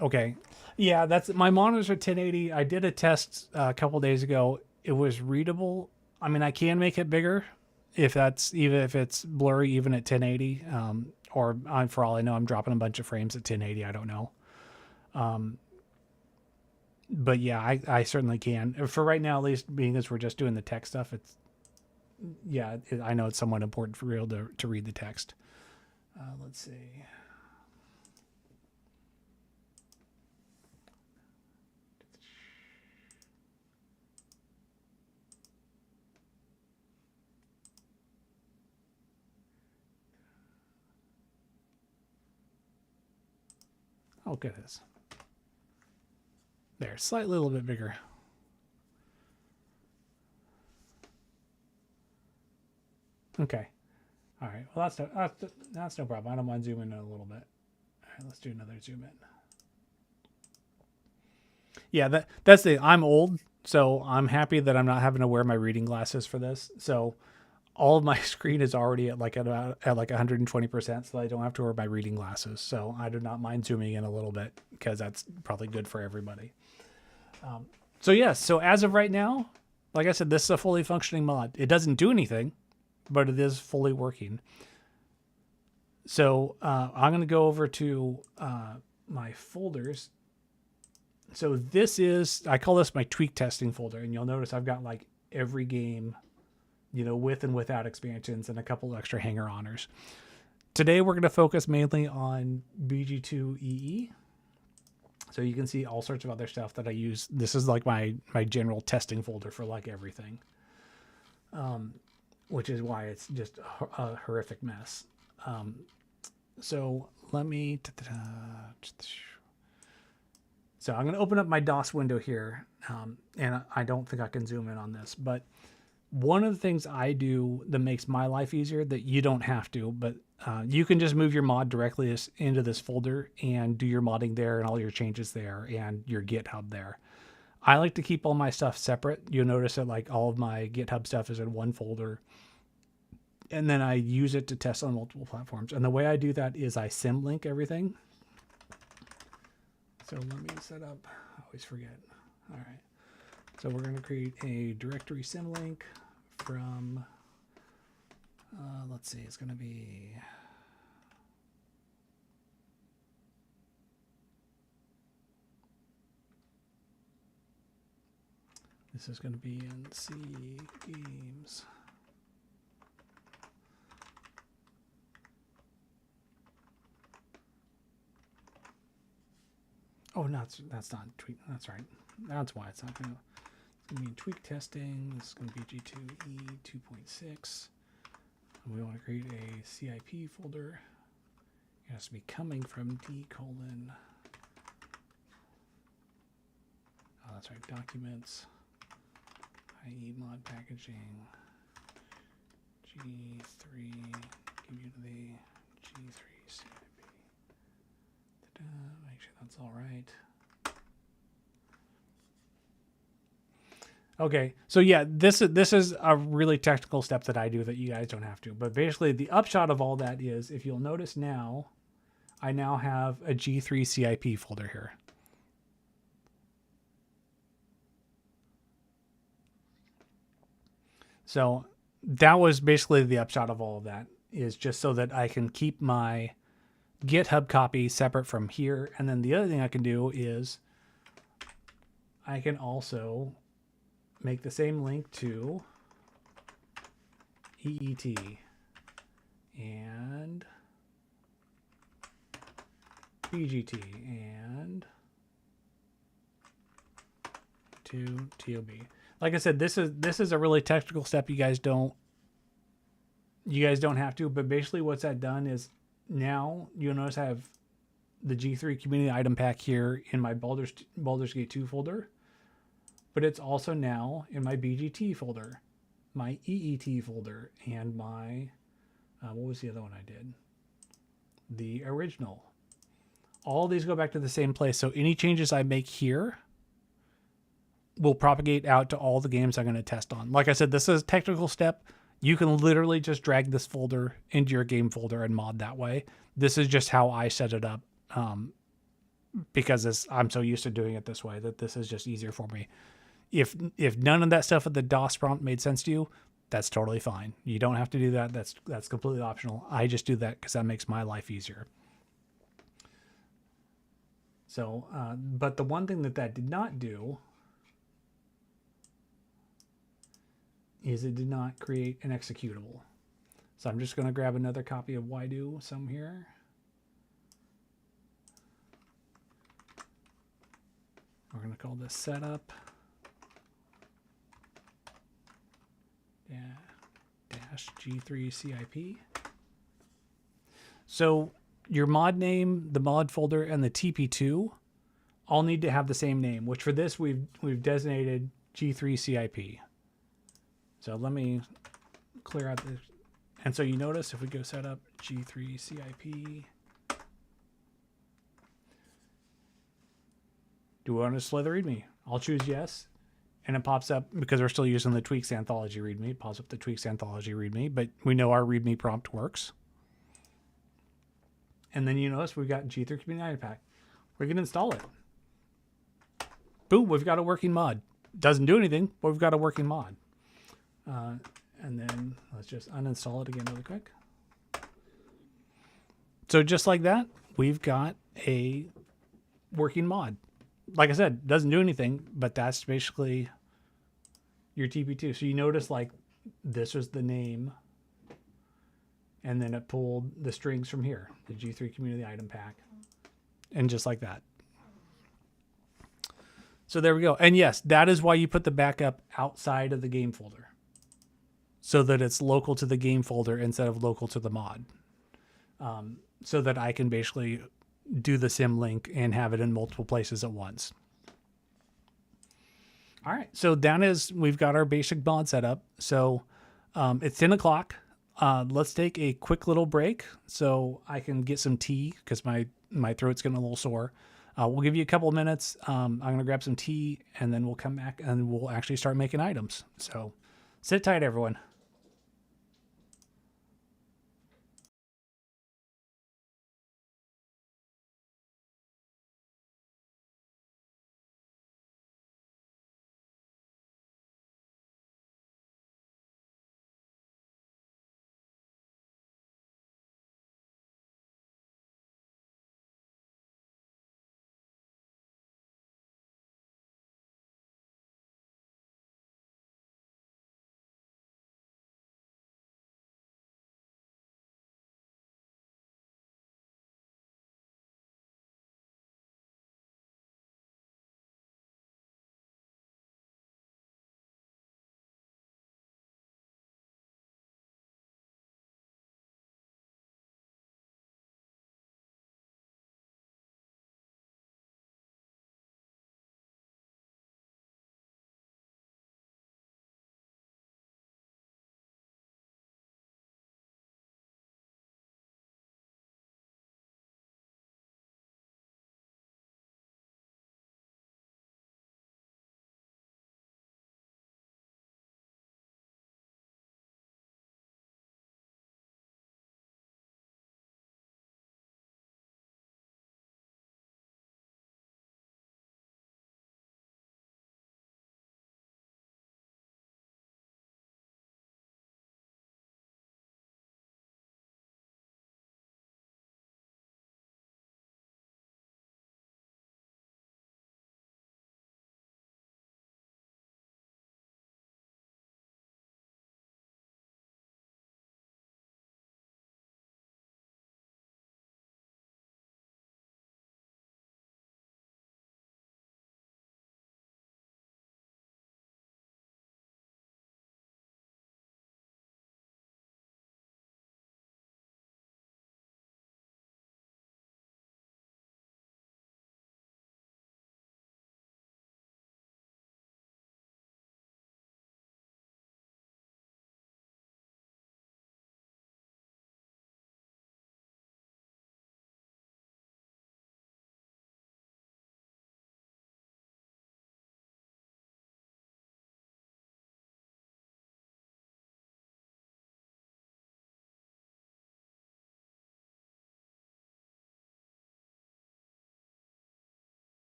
Okay. Yeah, my monitors are 1080. I did a test a couple days ago. It was readable. I mean, I can make it bigger even if it's blurry, even at 1080. Or for all I know, I'm dropping a bunch of frames at 1080. I don't know. But yeah, I certainly can. For right now, at least, being as we're just doing the text stuff, I know it's somewhat important for real to read the text. Let's see. Oh, goodness. There, slightly a little bit bigger. Okay. All right. Well, that's no problem. I don't mind zooming in a little bit. All right, let's do another zoom in. Yeah, that's the. I'm old, so I'm happy that I'm not having to wear my reading glasses for this. So all of my screen is already at like 120%, so I don't have to wear my reading glasses. So I do not mind zooming in a little bit because that's probably good for everybody. So yes, so as of right now, like I said, this is a fully functioning mod. It doesn't do anything, but it is fully working. So I'm going to go over to my folders. So this is, I call this my tweak testing folder, and you'll notice I've got like every game, you know, with and without expansions and a couple extra hanger-oners. Today we're going to focus mainly on BG2EE. So you can see all sorts of other stuff that I use. This is like my general testing folder for like everything, which is why it's just a horrific mess. So let me... So I'm going to open up my DOS window here, and I don't think I can zoom in on this, but one of the things I do that makes my life easier that you don't have to, but you can just move your mod directly into this folder and do your modding there and all your changes there and your GitHub there. I like to keep all my stuff separate. You'll notice that like all of my GitHub stuff is in one folder, and then I use it to test on multiple platforms. And the way I do that is I symlink everything. So let me set up, I always forget. All right. So we're going to create a directory symlink from, let's see, it's going to be, this is going to be in C games. Oh, no, that's not tweak. That's right. That's why it's not going to. It's going to be tweak testing. This is going to be G2E 2.6. And we want to create a CIP folder. It has to be coming from D:. Oh, that's right. Documents. IE mod packaging. G3. Give you the G3 CIP. Make sure that's all right. Okay, so yeah, this is a really technical step that I do that you guys don't have to. But basically, the upshot of all that is, if you'll notice now, I now have a G3 CIP folder here. So that was basically the upshot of all of that, is just so that I can keep my GitHub copy separate from here. And then the other thing I can do is I can also make the same link to EET and BGT and to TOB. Like I said, this is a really technical step. You guys don't have to, but basically what's that done is, now you'll notice I have the G3 community item pack here in my Baldur's Gate 2 folder, but it's also now in my BGT folder, my EET folder, and my, what was the other one I did? The original. All these go back to the same place. So any changes I make here will propagate out to all the games I'm going to test on. Like I said, this is a technical step. You can literally just drag this folder into your game folder and mod that way. This is just how I set it up, because I'm so used to doing it this way that this is just easier for me. If none of that stuff with the DOS prompt made sense to you, that's totally fine. You don't have to do that. That's completely optional. I just do that because that makes my life easier. So, but the one thing that did not do is it did not create an executable. So I'm just going to grab another copy of Whydo some here. We're going to call this setup dash G3 CIP. So your mod name, the mod folder, and the TP2 all need to have the same name, which for this we've designated G3 CIP. So let me clear out this And so you notice if we go set up G3 CIP, do we want to display the README? I'll choose yes. And it pops up, because we're still using the Tweaks Anthology README, it pops up the Tweaks Anthology README, but we know our README prompt works. And then you notice we've got G3 Community Item Pack. We're going to install it. Boom, we've got a working mod. Doesn't do anything, but we've got a working mod. And then let's just uninstall it again really quick. So just like that, we've got a working mod. Like I said, doesn't do anything, but that's basically your TP2. So you notice like this was the name, and then it pulled the strings from here, the G3 Community Item Pack, and just like that. So there we go. And yes, that is why you put the backup outside of the game folder, so that it's local to the game folder instead of local to the mod. So that I can basically do the sim link and have it in multiple places at once. All right, so down is, we've got our basic mod set up. So it's 10 o'clock. Let's take a quick little break so I can get some tea, because my throat's getting a little sore. We'll give you a couple of minutes. I'm going to grab some tea, and then we'll come back and we'll actually start making items. So sit tight, everyone.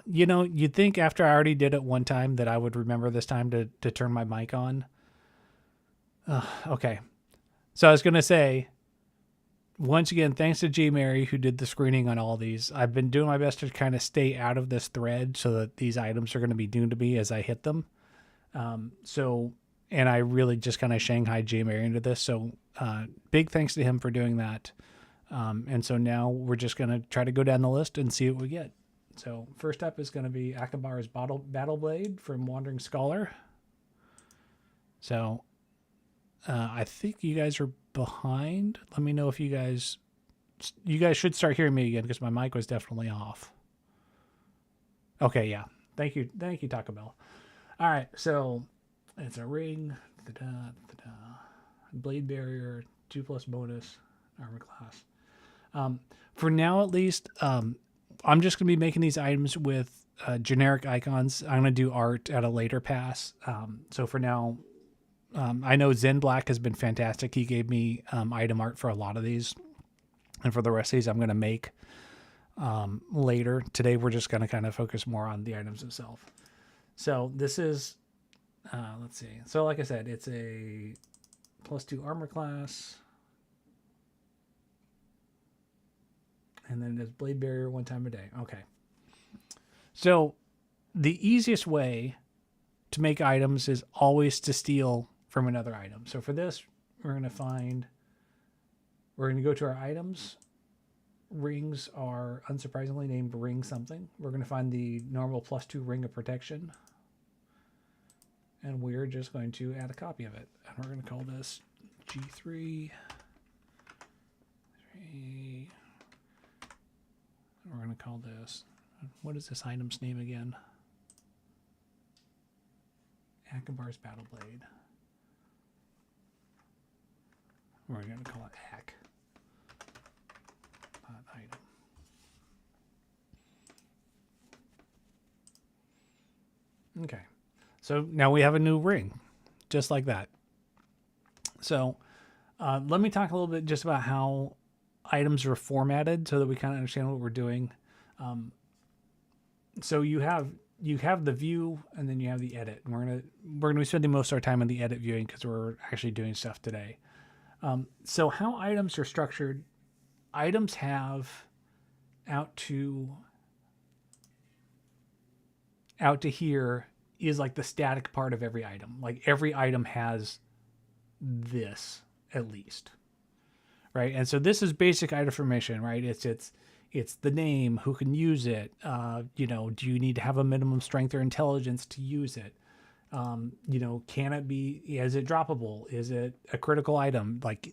You know, you'd think after I already did it one time that I would remember this time to turn my mic on. Okay. So I was going to say, once again, thanks to G. Mary who did the screening on all these. I've been doing my best to kind of stay out of this thread so that these items are going to be new to me as I hit them. And I really just kind of Shanghai G. Mary into this. So big thanks to him for doing that. And so now we're just going to try to go down the list and see what we get. So first up is going to be Akkabar's Battleblade from Wandering Scholar. So I think you guys are behind. Let me know if you guys should start hearing me again because my mic was definitely off. Okay, yeah. Thank you, Taco Bell. All right, so it's a ring, blade barrier, 2+ bonus, armor class. For now, at least, I'm just gonna be making these items with generic icons. I'm gonna do art at a later pass. So for now. I know Zen Black has been fantastic. He gave me item art for a lot of these. And for the rest of these, I'm going to make later. Today, we're just going to kind of focus more on the items themselves. So this is, let's see. So like I said, it's a +2 armor class. And then there's blade barrier 1 time a day. Okay. So the easiest way to make items is always to steal from another item. So for this, we're going to go to our items. Rings are unsurprisingly named ring something. We're going to find the normal +2 ring of protection. And we're just going to add a copy of it. And we're going to call this G3. And we're going to call this, what is this item's name again? Akkabar's Battleblade. We're going to call it Hack. Item. Okay. So now we have a new ring, just like that. So let me talk a little bit just about how items are formatted so that we kind of understand what we're doing. So you have the view and then you have the edit. And we're gonna be spending most of our time on the edit viewing because we're actually doing stuff today. So how items are structured, items have out to here is like the static part of every item. Like every item has this at least, right? And so this is basic item information, right? It's the name, who can use it. Do you need to have a minimum strength or intelligence to use it? Can it be, is it droppable? Is it a critical item? Like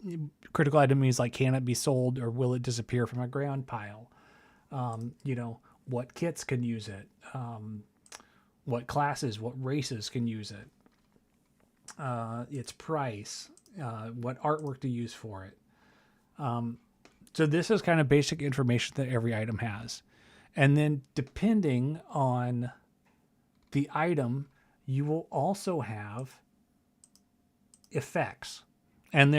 critical item means like, can it be sold or will it disappear from a ground pile? What kits can use it? What classes, what races can use it? Its price, what artwork to use for it. So this is kind of basic information that every item has. And then depending on the item, you will also have effects and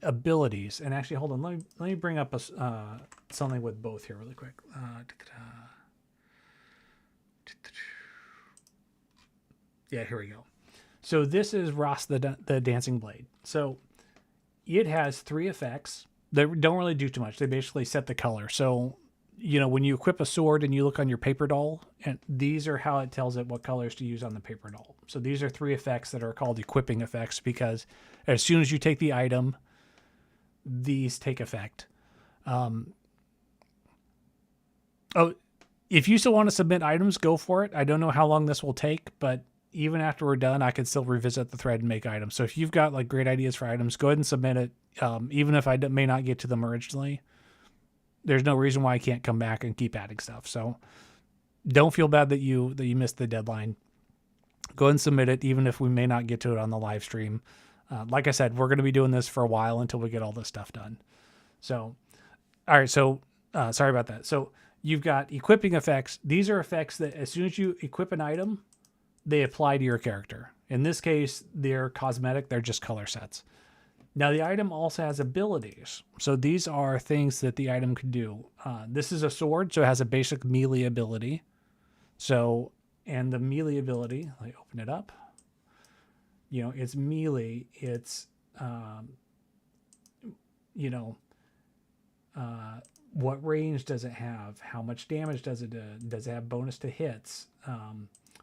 abilities. And actually, hold on, let me bring up something with both here really quick. Yeah, here we go. So this is Ross the Dancing Blade. So it has 3 effects. They don't really do too much. They basically set the color. So, when you equip a sword and you look on your paper doll, and these are how it tells it what colors to use on the paper doll. So these are 3 effects that are called equipping effects because as soon as you take the item, these take effect. If you still want to submit items, go for it. I don't know how long this will take, but even after we're done, I could still revisit the thread and make items. So if you've got like great ideas for items, go ahead and submit it. Even if I may not get to them originally, there's no reason why I can't come back and keep adding stuff. So don't feel bad that you missed the deadline. Go ahead and submit it, even if we may not get to it on the live stream. Like I said, we're going to be doing this for a while until we get all this stuff done. So, all right. So sorry about that. So you've got equipping effects. These are effects that as soon as you equip an item, they apply to your character. In this case, they're cosmetic. They're just color sets. Now the item also has abilities. So these are things that the item can do. This is a sword, so it has a basic melee ability. So, and the melee ability, let me open it up. You know, it's melee. It's, you know, what range does it have? How much damage does it do? Does it have bonus to hits?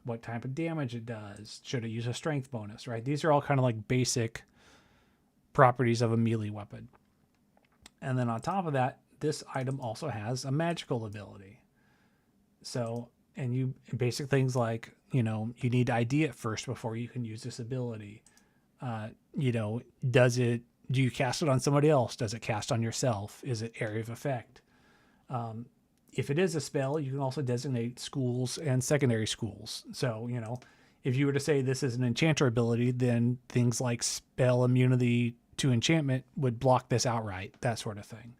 What type of damage it does? Should it use a strength bonus, right? These are all kind of like basic properties of a melee weapon. And then on top of that, this item also has a magical ability. So, and you basic things like, you know, you need to ID it first before you can use this ability. You know, do you cast it on somebody else? Does it cast on yourself? Is it area of effect? If it is a spell, you can also designate schools and secondary schools. So, you know, if you were to say this is an enchanter ability, then things like spell immunity to enchantment would block this outright, that sort of thing.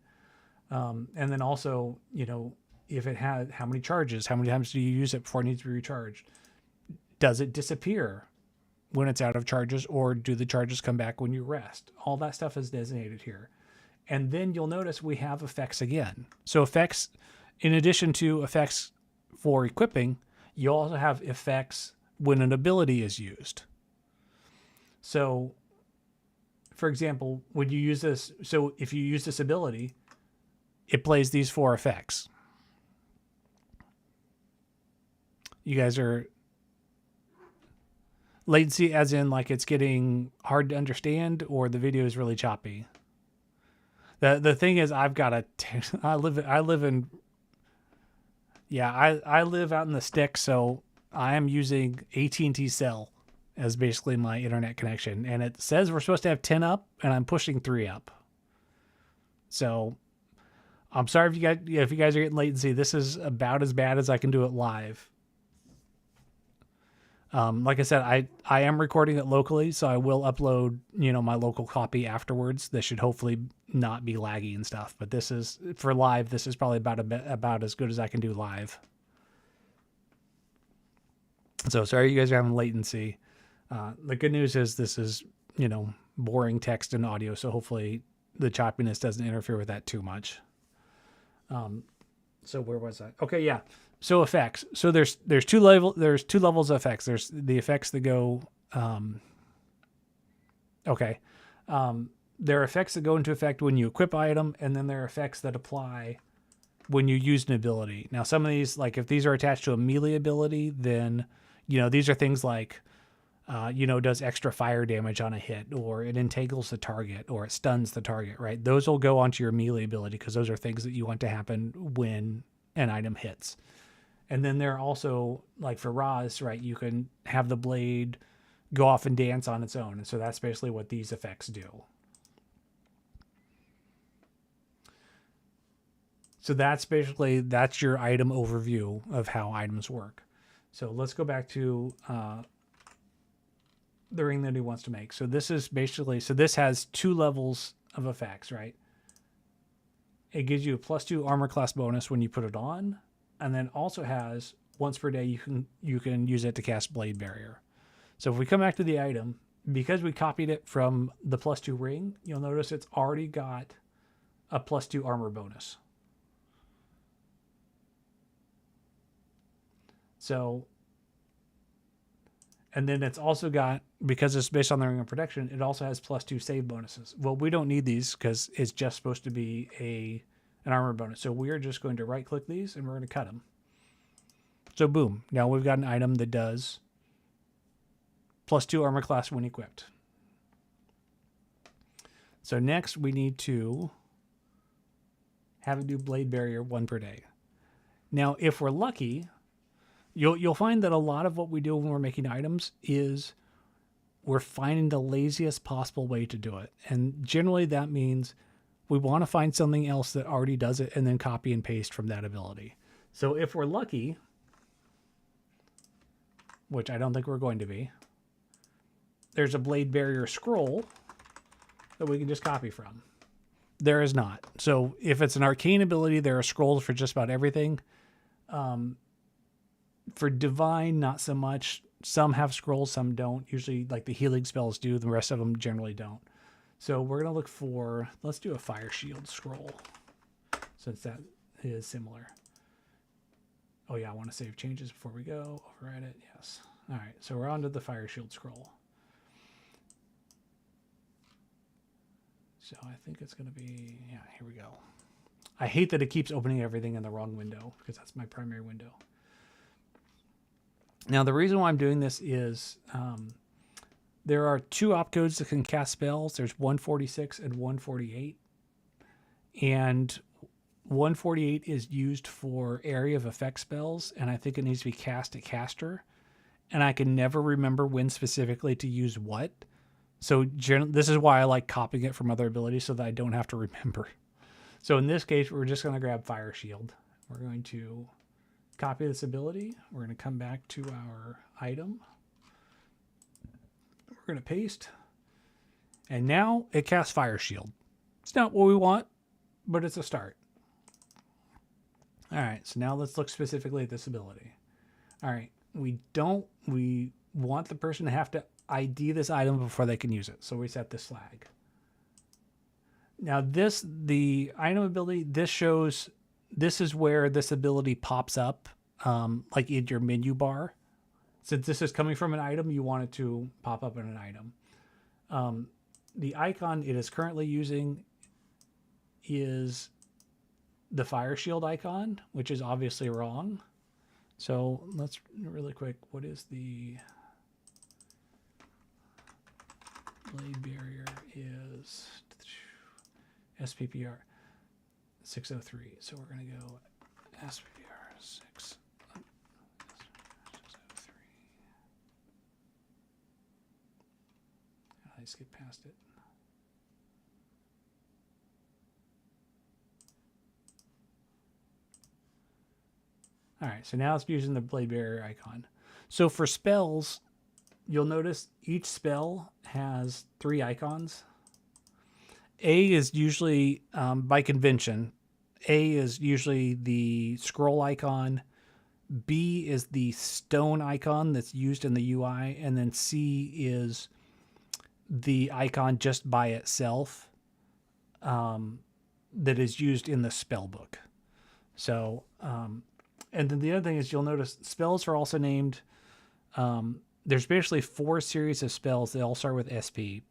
And then also, you know, if it had how many charges, how many times do you use it before it needs to be recharged? Does it disappear when it's out of charges, or do the charges come back when you rest? All that stuff is designated here. And then you'll notice we have effects again. So effects, in addition to effects for equipping, you also have effects when an ability is used. So, for example, when you use this, so if you use this ability, it plays these 4 effects. You guys are latency as in like it's getting hard to understand, or the video is really choppy? The thing is, I've got I live out in the sticks, so I am using AT&T Cell as basically my internet connection, and it says we're supposed to have 10 up, and I'm pushing 3 up. So I'm sorry if you guys are getting latency. This is about as bad as I can do it live. Like I said, I am recording it locally, so I will upload, you know, my local copy afterwards. This should hopefully not be laggy and stuff, but this is for live. This is probably about as good as I can do live. So sorry you guys are having latency. The good news is this is, you know, boring text and audio, so hopefully the choppiness doesn't interfere with that too much. So where was I? Okay, yeah. So effects. So there's two levels of effects. There's the effects that go there are effects that go into effect when you equip item, and then there are effects that apply when you use an ability. Now some of these, like if these are attached to a melee ability, then you know, these are things like you know, does extra fire damage on a hit, or it entangles the target, or it stuns the target, right? Those will go onto your melee ability because those are things that you want to happen when an item hits. And then there are also, like for Raz, right, you can have the blade go off and dance on its own. And so that's basically what these effects do. So that's your item overview of how items work. So let's go back to the ring that he wants to make. So this is basically, so this has 2 levels of effects, right? It gives you a +2 armor class bonus when you put it on. And then also has once per day you can use it to cast Blade Barrier. So if we come back to the item, because we copied it from the +2 ring, you'll notice it's already got a +2 armor bonus. So, and then it's also got, because it's based on the ring of protection, it also has +2 save bonuses. Well, we don't need these because it's just supposed to be an armor bonus. So we are just going to right click these and we're going to cut them. So boom, now we've got an item that does +2 armor class when equipped. So next we need to have it do Blade Barrier 1 per day. Now, if we're lucky, you'll find that a lot of what we do when we're making items is we're finding the laziest possible way to do it. And generally that means we want to find something else that already does it and then copy and paste from that ability. So if we're lucky, which I don't think we're going to be, there's a Blade Barrier scroll that we can just copy from. There is not. So if it's an arcane ability, there are scrolls for just about everything. For divine, not so much. Some have scrolls, some don't. Usually like the healing spells do, the rest of them generally don't. So we're going to look for, let's do a fire shield scroll, since that is similar. Oh yeah, I want to save changes before we go. Override it, yes. All right, so we're on to the fire shield scroll. So I think it's going to be, yeah, here we go. I hate that it keeps opening everything in the wrong window, because that's my primary window. Now, the reason why I'm doing this is there are two opcodes that can cast spells. There's 146 and 148. And 148 is used for area of effect spells, and I think it needs to be cast at caster. And I can never remember when specifically to use what. So this is why I like copying it from other abilities so that I don't have to remember. So in this case, we're just going to grab Fire Shield. We're going to copy this ability. We're going to come back to our item. We're going to paste. And now it casts Fire Shield. It's not what we want, but it's a start. All right, so now let's look specifically at this ability. All right, we want the person to have to ID this item before they can use it. So we set this flag. Now the item ability, this is where this ability pops up, like in your menu bar. Since this is coming from an item, you want it to pop up in an item. The icon it is currently using is the Fire Shield icon, which is obviously wrong. So let's really quick, what is the blade barrier is SPPR 603. So we're going to go SPPR 603. I skip past it. All right, so now it's using the blade barrier icon. So for spells, you'll notice each spell has 3 icons. A is usually, by convention, A is usually the scroll icon. B is the stone icon that's used in the UI. And then C is the icon just by itself that is used in the spell book. So, and then the other thing is you'll notice spells are also named. There's basically 4 series of spells. They all start with SP.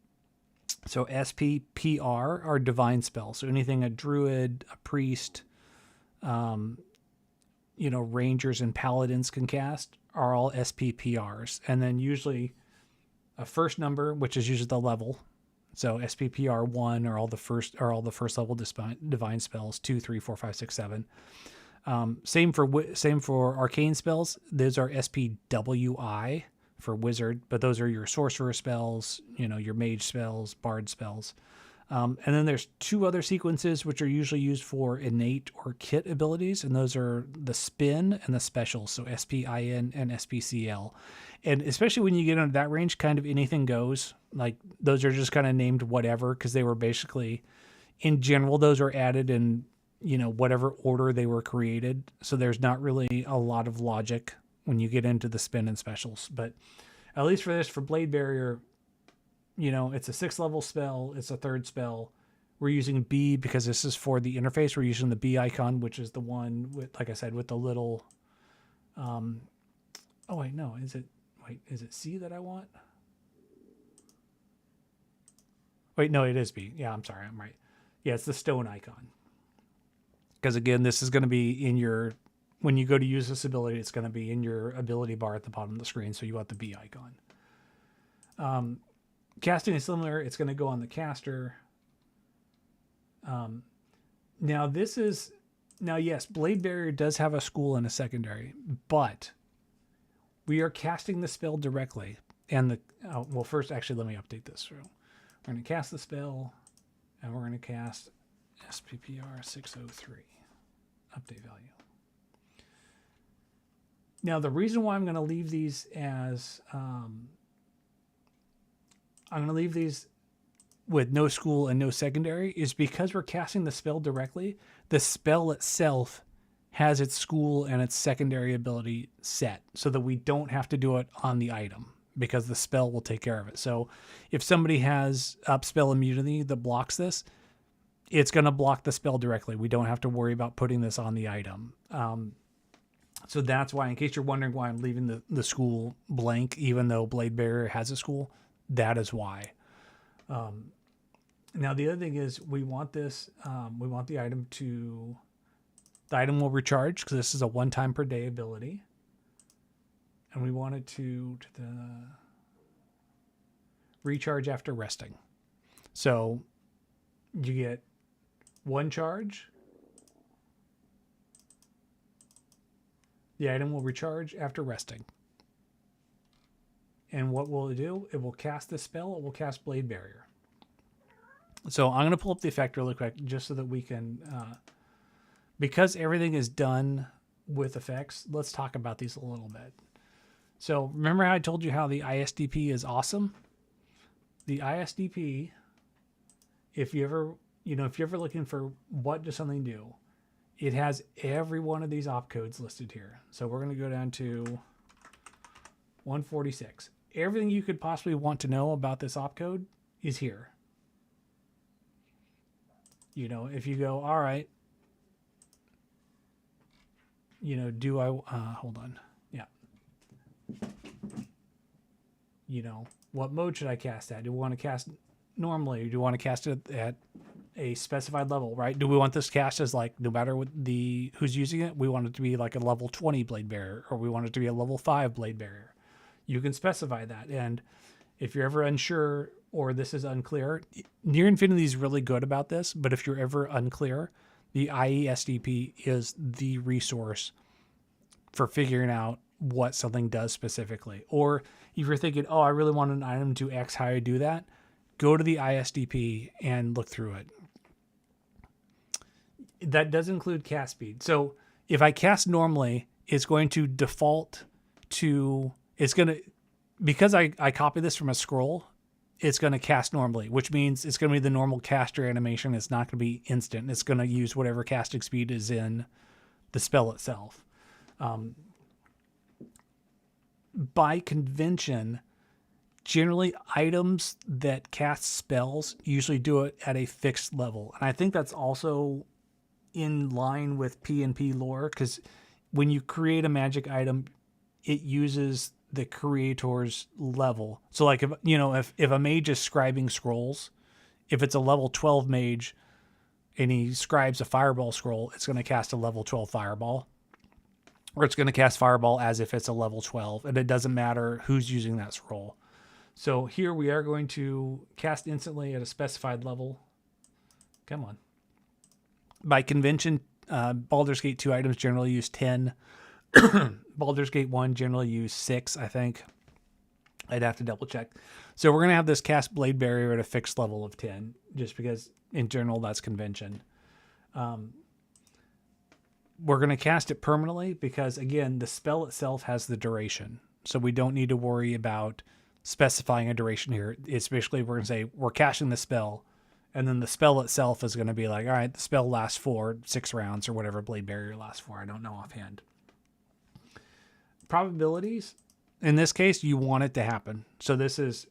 So SP, PR are divine spells. So anything a druid, a priest, rangers and paladins can cast are all SP PRs. And then usually a first number, which is usually the level. So SPPR 1 are all the first level divine spells, 2, 3, 4, 5, 6, 7. Same for arcane spells. Those are SPWI for wizard, but those are your sorcerer spells, your mage spells, bard spells. And then there's 2 other sequences which are usually used for innate or kit abilities, and those are the spin and the special, so SPIN and SPCL. And especially when you get into that range, kind of anything goes. Like those are just kind of named whatever because they were basically, in general, those are added in whatever order they were created. So there's not really a lot of logic when you get into the spin and specials. But at least for Blade Barrier, it's a 6th level spell. It's a 3rd spell. We're using B because this is for the interface. We're using the B icon, which is the one with, like I said, with the little, is it C that I want? Wait, no, it is B. Yeah, I'm sorry. I'm right. Yeah, it's the stone icon. Because again, this is going to be when you go to use this ability, it's going to be in your ability bar at the bottom of the screen. So you want the B icon. Casting is similar. It's going to go on the caster. Yes, Blade Barrier does have a school and a secondary, but we are casting the spell directly. And first, actually, let me update this. So we're going to cast the spell, and we're going to cast SPPR 603. Update value. Now, the reason why I'm going to leave these as with no school and no secondary is because we're casting the spell directly. The spell itself has its school and its secondary ability set so that we don't have to do it on the item. because the spell will take care of it. So if somebody has up spell immunity that blocks this, it's going to block the spell directly. We don't have to worry about putting this on the item. So that's why, in case you're wondering why I'm leaving the school blank, even though Blade Barrier has a school, that is why. Now, the other thing is we want this, we want the item will recharge because this is a 1 time per day ability. And we want it to recharge after resting. So you get 1 charge. The item will recharge after resting. And what will it do? It will cast the spell. It will cast Blade Barrier. So I'm going to pull up the effect really quick just so that we can, because everything is done with effects, let's talk about these a little bit. So remember how I told you how the ISDP is awesome? The ISDP, if you're ever looking for what does something do, it has every one of these opcodes listed here. So we're going to go down to 146. Everything you could possibly want to know about this opcode is here. If you go, all right, do I, hold on. Yeah. What mode should I cast at? Do we want to cast normally? Or do we want to cast it at a specified level, right? Do we want this cast as like, no matter what who's using it, we want it to be like a level 20 Blade Barrier, or we want it to be a level 5 Blade Barrier. You can specify that. And if you're ever unsure or this is unclear, Near Infinity is really good about this, but if you're ever unclear, the IESDP is the resource for figuring out what something does specifically. Or if you're thinking, oh, I really want an item to X, how I do that, go to the ISDP and look through it. That does include cast speed. So if I cast normally, it's going to default to, because I copy this from a scroll, it's going to cast normally, which means it's going to be the normal caster animation. It's not going to be instant. It's going to use whatever casting speed is in the spell itself. By convention, generally items that cast spells usually do it at a fixed level. And I think that's also in line with P&P lore, because when you create a magic item, it uses the creator's level. So like if a mage is scribing scrolls, if it's a level 12 mage and he scribes a fireball scroll, it's going to cast a level 12 fireball, or it's going to cast fireball as if it's a level 12, and it doesn't matter who's using that scroll. So here we are going to cast instantly at a specified level. Come on. By convention, Baldur's Gate 2 items generally use 10. Baldur's Gate 1 generally use 6, I think. I'd have to double check. So we're going to have this cast Blade Barrier at a fixed level of 10, just because in general that's convention. We're going to cast it permanently because, again, the spell itself has the duration. So we don't need to worry about specifying a duration here. It's basically, we're going to say we're casting the spell, and then the spell itself is going to be like, all right, the spell lasts for 6 rounds or whatever Blade Barrier lasts for. I don't know offhand. Probabilities, in this case, you want it to happen. So this is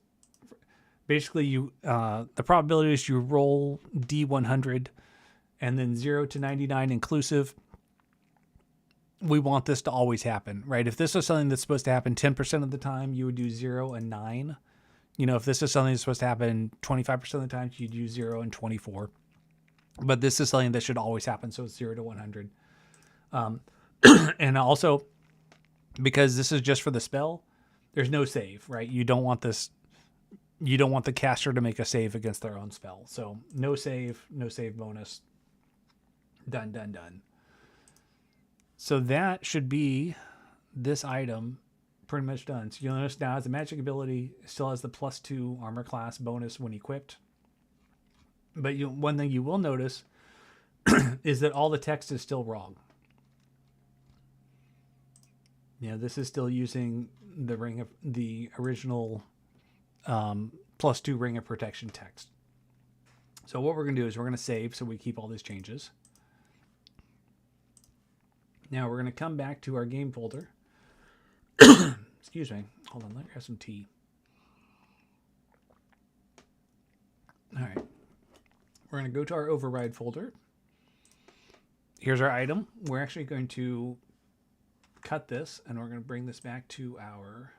basically the probability is you roll D100 and then 0 to 99 inclusive. We want this to always happen, right? If this is something that's supposed to happen 10% of the time, you would do 0 and 9. If this is something that's supposed to happen 25% of the time, you'd do 0 and 24. But this is something that should always happen, so it's 0 to 100. And also, because this is just for the spell, there's no save, right? You don't want the caster to make a save against their own spell. So no save bonus. Done. So that should be this item pretty much done. So you'll notice now as a magic ability, it still has the +2 armor class bonus when equipped. But one thing you will notice is that all the text is still wrong. This is still using the original +2 Ring of Protection text. So what we're going to do is we're going to save so we keep all these changes. Now we're going to come back to our game folder. Excuse me. Hold on, let me grab some tea. we're going to go to our override folder. Here's our item. We're actually going to cut this, and we're going to bring this back to our,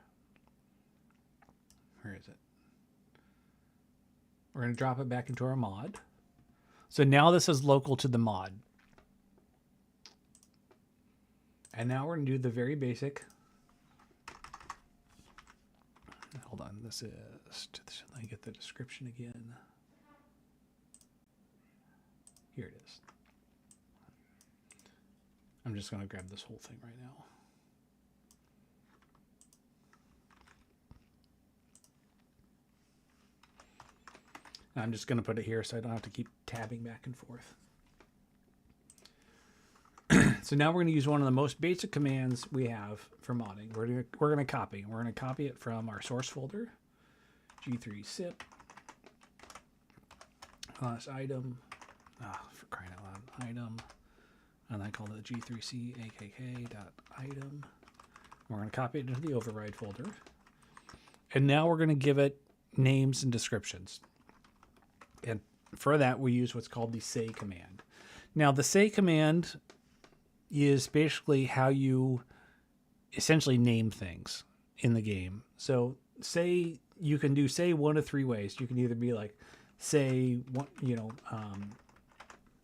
where is it? We're going to drop it back into our mod. So now this is local to the mod. And now we're going to do the very basic. Hold on, this is, let me get the description again. Here it is. I'm just going to grab this whole thing right now. And I'm just going to put it here so I don't have to keep tabbing back and forth. So now we're going to use one of the most basic commands we have for modding. We're going to copy. We're going to copy it from our source folder, g3 zip, item, for crying out loud, item, and I call it g3c akk.item. We're going to copy it into the override folder. And now we're going to give it names and descriptions. And for that, we use what's called the say command. Now, the say command is basically how you essentially name things in the game. So say, you can do say one of three ways. You can either be like, say,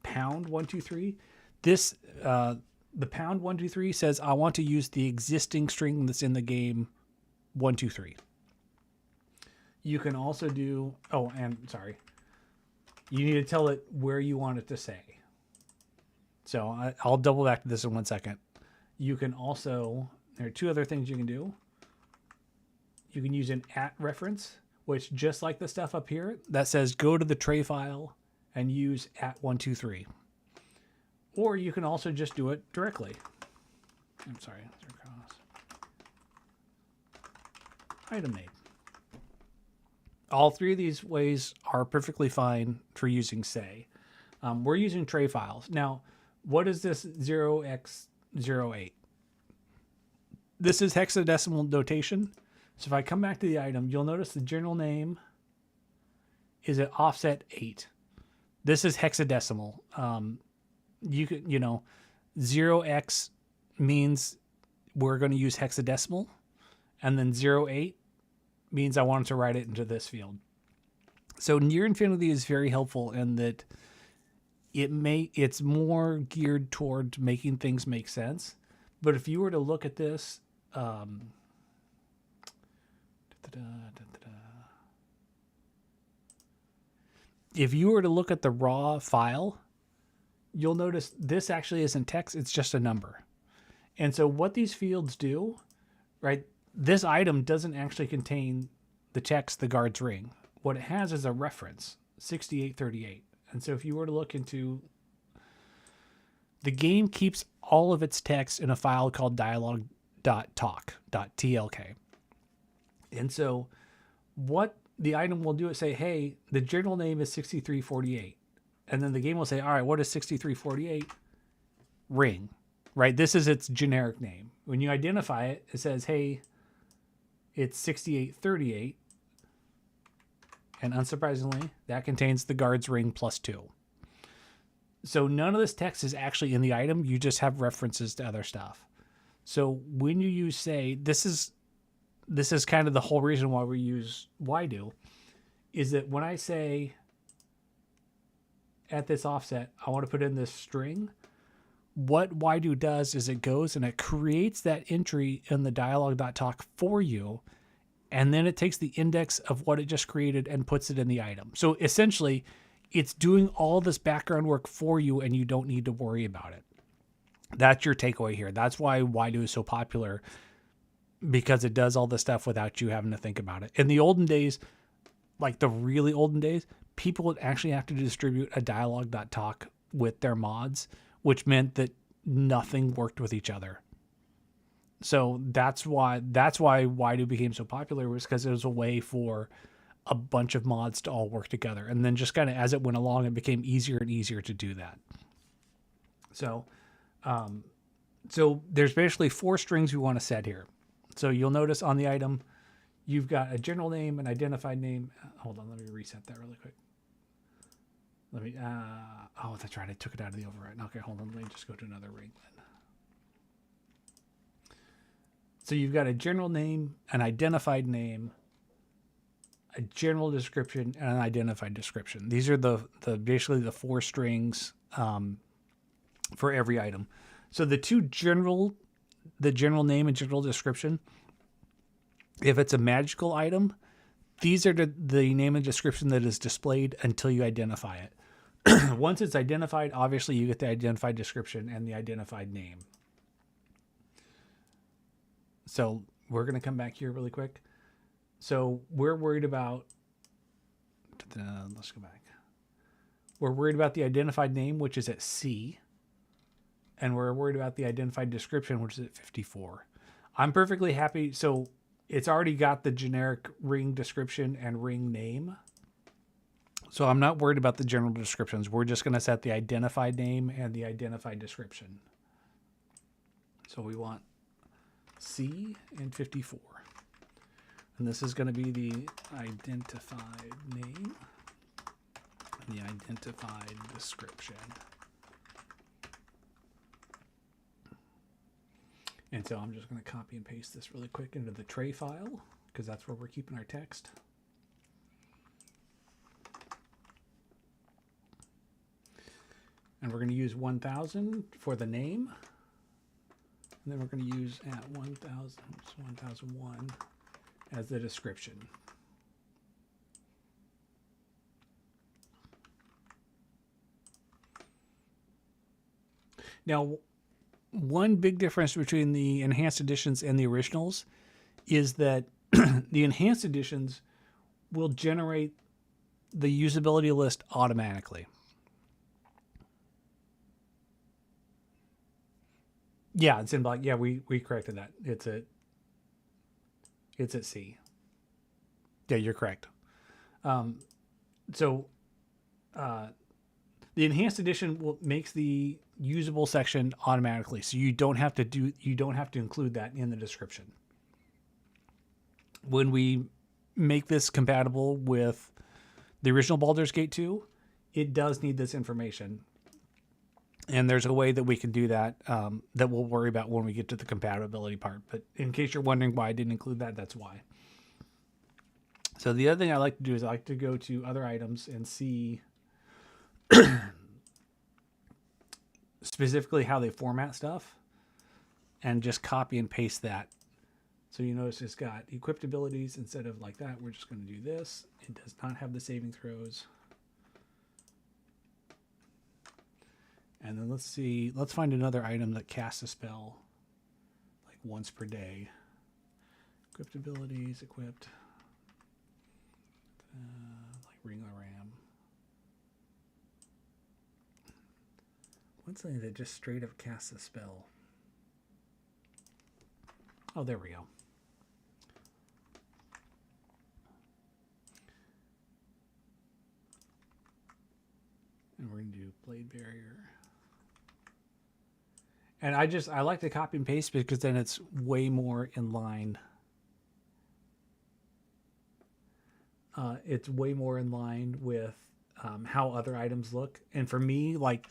pound 123. This, the pound 123 says, I want to use the existing string that's in the game 123. You can also do, oh, and sorry, you need to tell it where you want it to say. So I'll double back to this in 1 second. You can also, there are two other things you can do. You can use an @ reference, which just like the stuff up here that says go to the tray file and use @123. Or you can also just do it directly. I'm sorry. Item name. All three of these ways are perfectly fine for using say. We're using tray files. Now, what is this 0x08? This is hexadecimal notation. So if I come back to the item, you'll notice the general name is at offset 8. This is hexadecimal. You could, 0x means we're going to use hexadecimal, and then 08 means I want to write it into this field. So near infinity is very helpful in that it's more geared toward making things make sense. But if you were to look at this, if you were to look at the raw file, you'll notice this actually isn't text, it's just a number. And so what these fields do, right, this item doesn't actually contain the text, the guard's ring. What it has is a reference, 6838. And so if you were to look into, the game keeps all of its text in a file called dialog.talk.tlk. And so what the item will do is say, hey, the general name is 6348. And then the game will say, all right, what is 6348? Ring, right? This is its generic name. When you identify it, it says, hey, it's 6838. And unsurprisingly, that contains the guard's ring +2. So none of this text is actually in the item. You just have references to other stuff. So when you use say, this is kind of the whole reason why we use whydo, is that when I say at this offset, I want to put in this string, what whydo does is it goes and it creates that entry in the dialog.talk for you. And then it takes the index of what it just created and puts it in the item. So essentially, it's doing all this background work for you and you don't need to worry about it. That's your takeaway here. That's why whydo is so popular, because it does all this stuff without you having to think about it. In the olden days, like the really olden days, people would actually have to distribute a dialog.talk with their mods, which meant that nothing worked with each other. So that's why whydo became so popular, was because it was a way for a bunch of mods to all work together. And then just kind of as it went along, it became easier and easier to do that. So, so there's basically 4 strings we want to set here. So you'll notice on the item, you've got a general name, an identified name. Hold on, let me reset that really quick. Let me, oh, that's right. I took it out of the override. Okay, hold on. Let me just go to another ring then. So you've got a general name, an identified name, a general description, and an identified description. These are the basically the 4 strings for every item. So the general name and general description, if it's a magical item, these are the name and description that is displayed until you identify it. Once it's identified, obviously you get the identified description and the identified name. So we're going to come back here really quick. So we're worried about, let's go back. We're worried about the identified name, which is at C. And we're worried about the identified description, which is at 54. I'm perfectly happy. So it's already got the generic ring description and ring name. So I'm not worried about the general descriptions. We're just going to set the identified name and the identified description. So we want C and 54. And this is going to be the identified name and the identified description. And so I'm just going to copy and paste this really quick into the tray file because that's where we're keeping our text. And we're going to use 1000 for the name. And then we're going to use at 1001 as the description. Now, one big difference between the enhanced editions and the originals is that the enhanced editions will generate the usability list automatically. Yeah, it's in black. Yeah, we corrected that. It's at C. Yeah, you're correct. The enhanced edition makes the usable section automatically, so you don't have to include that in the description. When we make this compatible with the original Baldur's Gate 2, it does need this information. And there's a way that we can do that that we'll worry about when we get to the compatibility part. But in case you're wondering why I didn't include that, that's why. So the other thing I like to do is I like to go to other items and see specifically how they format stuff and just copy and paste that. So you notice it's got equipped abilities instead of like that. We're just going to do this. It does not have the saving throws. And then let's find another item that casts a spell like once per day. Equipped abilities, equipped, like Ring of the Ram. What's something that just straight up casts a spell? Oh, there we go. And we're going to do Blade Barrier. And I like to copy and paste because then it's way more in line. It's way more in line with how other items look. And for me, like,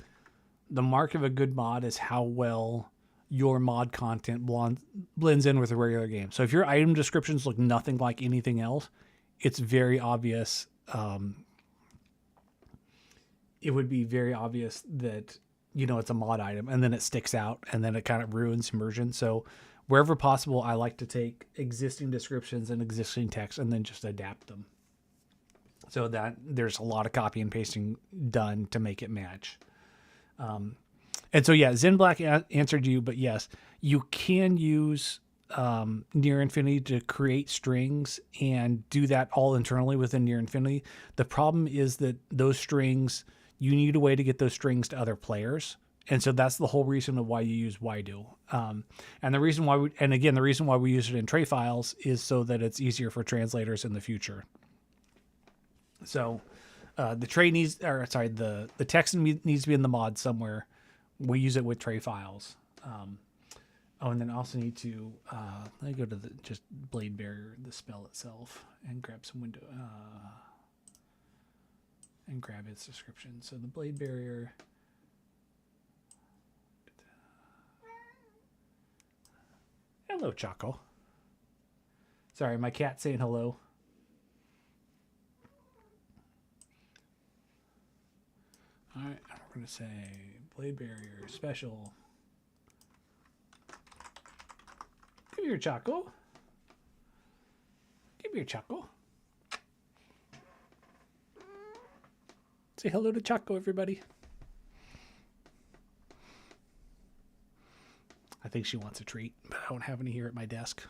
the mark of a good mod is how well your mod content blends in with a regular game. So if your item descriptions look nothing like anything else, it's very obvious. It would be very obvious that, you know, it's a mod item, and then it sticks out, and then it kind of ruins immersion. So wherever possible, I like to take existing descriptions and existing text and then just adapt them so that there's a lot of copy and pasting done to make it match. And so, yeah, Zen Black answered you, but yes, you can use Near Infinity to create strings and do that all internally within Near Infinity. The problem is that those strings, you need a way to get those strings to other players. And so that's the whole reason of why you use Waidu. And the reason why the reason why we use it in tray files is so that it's easier for translators in the future. So the text needs to be in the mod somewhere. We use it with tray files. And then I also need to, let me go to just Blade Barrier, the spell itself, and grab some window. and grab its description. So the blade barrier. Hello, Choco. Sorry, my cat's saying hello. All right, we're going to say blade barrier special. Come here, Choco. Come here, Choco. Say hello to Choco, everybody. I think she wants a treat, but I don't have any here at my desk.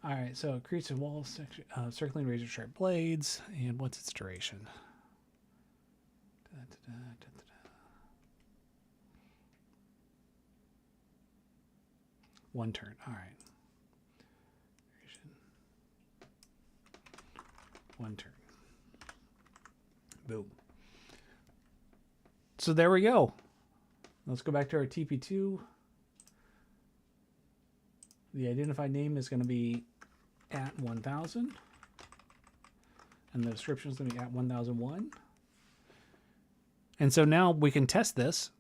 All right, so it creates a wall section, circling razor sharp blades, and what's its duration? One turn. All right. One turn. Boom. So there we go. Let's go back to our TP2. The identified name is going to be at 1000. And the description is going to be at 1001. And so now we can test this.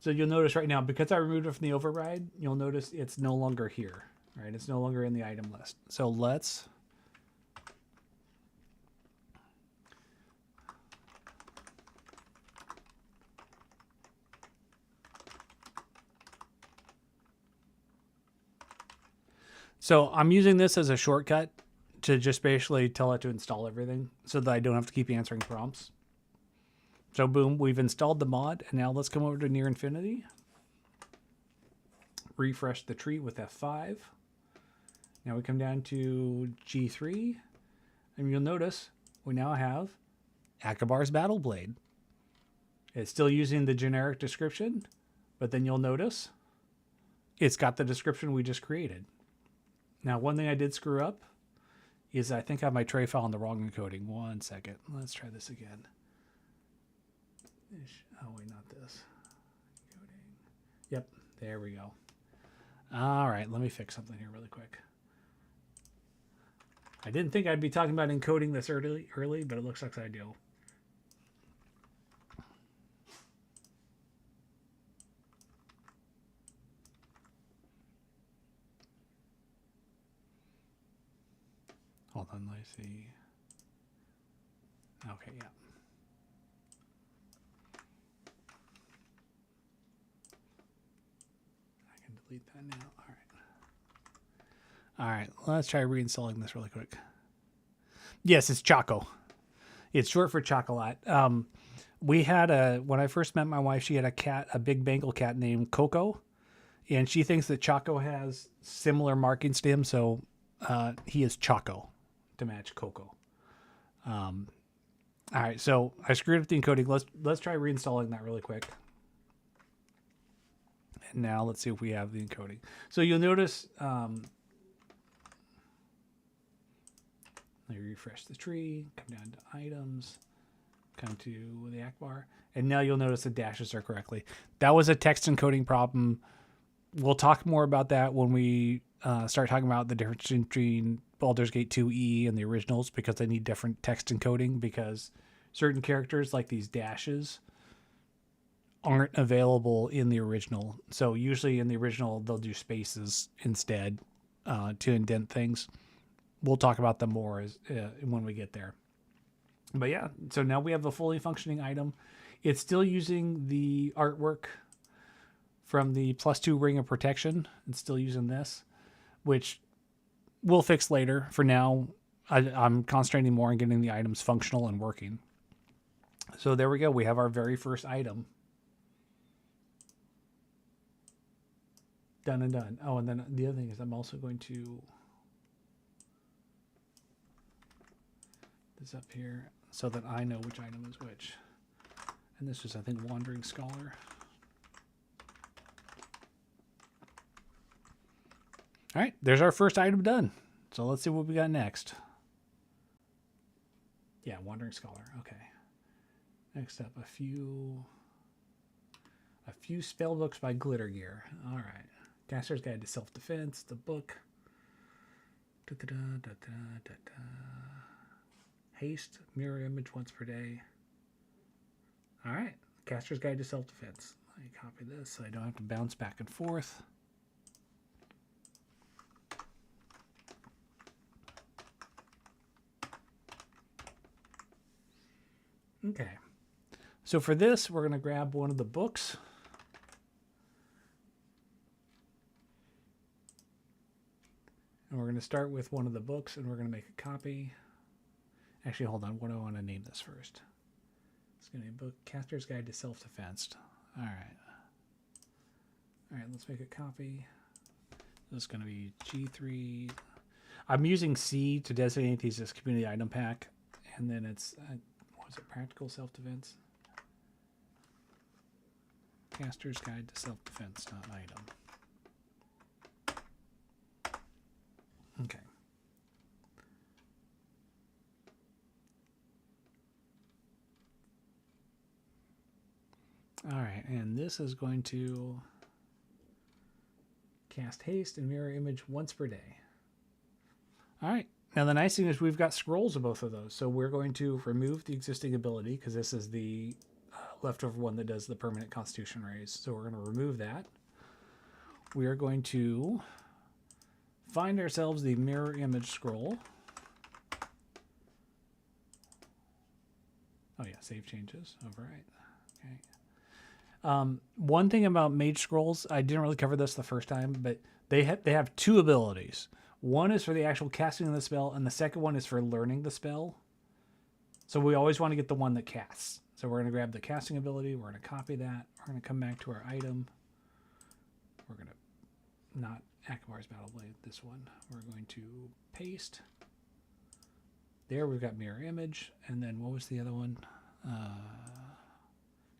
So you'll notice right now, because I removed it from the override, you'll notice it's no longer here, right? It's no longer in the item list. So let's So I'm using this as a shortcut to just basically tell it to install everything so that I don't have to keep answering prompts. So boom, we've installed the mod, and now let's come over to Near Infinity. Refresh the tree with F5. Now we come down to G3, and you'll notice we now have Akkabar's Battleblade. It's still using the generic description, but then you'll notice it's got the description we just created. Now, one thing I did screw up is I think I have my tray file in the wrong encoding. One second. Let's try this again. Oh, wait, not this. Encoding. Yep, there we go. All right, let me fix something here really quick. I didn't think I'd be talking about encoding this early, but it looks like I do. Hold on, let me see. Okay, yeah. I can delete that now. All right. All right, let's try reinstalling this really quick. Yes, it's Choco. It's short for Chocolat. We had when I first met my wife, she had a cat, a big Bengal cat named Coco, and she thinks that Choco has similar markings to him, so he is Choco to match Coco. All right, so I screwed up the encoding. Let's try reinstalling that really quick. And now let's see if we have the encoding. So you'll notice, let me refresh the tree, come down to items, come to the Akkabar, and now you'll notice the dashes are correctly. That was a text encoding problem. We'll talk more about that when we start talking about the difference between Baldur's Gate 2E and the originals, because they need different text encoding, because certain characters like these dashes aren't available in the original. So usually in the original, they'll do spaces instead to indent things. We'll talk about them more when we get there. But yeah, so now we have a fully functioning item. It's still using the artwork from the +2 Ring of Protection. It's still using this, which we'll fix later. For now, I'm concentrating more on getting the items functional and working. So there we go. We have our very first item. Done and done. Oh, and then the other thing is I'm also going to this up here so that I know which item is which. And this is, I think, Wandering Scholar. All right, there's our first item done. So let's see what we got next. Yeah, Wandering Scholar. Okay. Next up, a few spell books by Glitter Gear. All right. Caster's Guide to Self-Defense, the book. Haste, mirror image once per day. All right. Caster's Guide to Self-Defense. Let me copy this so I don't have to bounce back and forth. Okay. So for this, we're going to grab one of the books. And we're going to start with one of the books, and we're going to make a copy. Actually, hold on. What do I want to name this first? It's going to be a book, Caster's Guide to Self-Defense. All right. All right, let's make a copy. This is going to be G3. I'm using C to designate these as community item pack. And then it's, what was it, Practical Self-Defense? Caster's Guide to Self-Defense, not item. Okay. All right, and this is going to cast haste and mirror image once per day. All right. Now the nice thing is we've got scrolls of both of those. So we're going to remove the existing ability because this is the leftover one that does the permanent constitution raise. So we're going to remove that. We are going to find ourselves the mirror image scroll. Oh yeah, save changes, overwrite. Okay. One thing about mage scrolls, I didn't really cover this the first time, but they have two abilities. One is for the actual casting of the spell, and the second one is for learning the spell. So we always want to get the one that casts. So we're going to grab the casting ability. We're going to copy that. We're going to come back to our item. We're going to, not Akkabar's Battleblade, this one. We're going to paste. There we've got mirror image. And then what was the other one?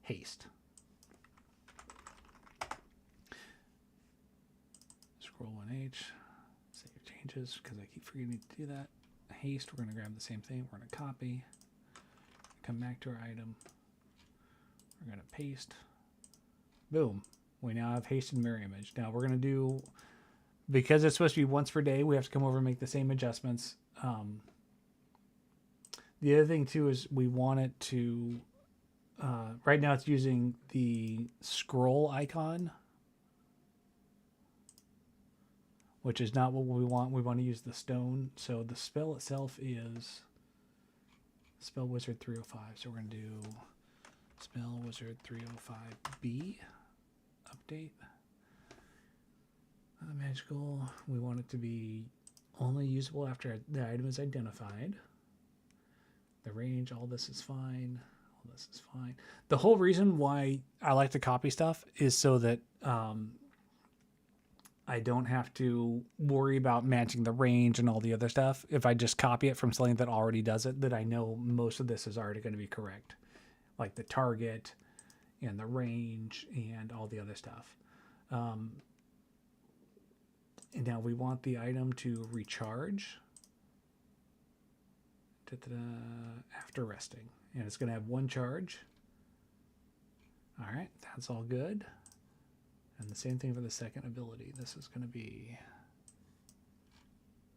Haste. Scroll 1H. Save changes because I keep forgetting to do that. Haste, we're going to grab the same thing. We're going to copy. Come back to our item. We're going to paste. Boom. We now have haste and mirror image. Now we're going to do, because it's supposed to be once per day, we have to come over and make the same adjustments. The other thing too is we want it to, right now it's using the scroll icon, which is not what we want. We want to use the stone. So the spell itself is Spell Wizard 305. So we're going to do Spell Wizard 305B update. Magical. We want it to be only usable after the item is identified. The range, all this is fine. All this is fine. The whole reason why I like to copy stuff is so that I don't have to worry about matching the range and all the other stuff. If I just copy it from something that already does it, that I know most of this is already going to be correct. Like the target and the range and all the other stuff. And now we want the item to recharge after resting. And it's going to have one charge. All right, that's all good. And the same thing for the second ability. This is going to be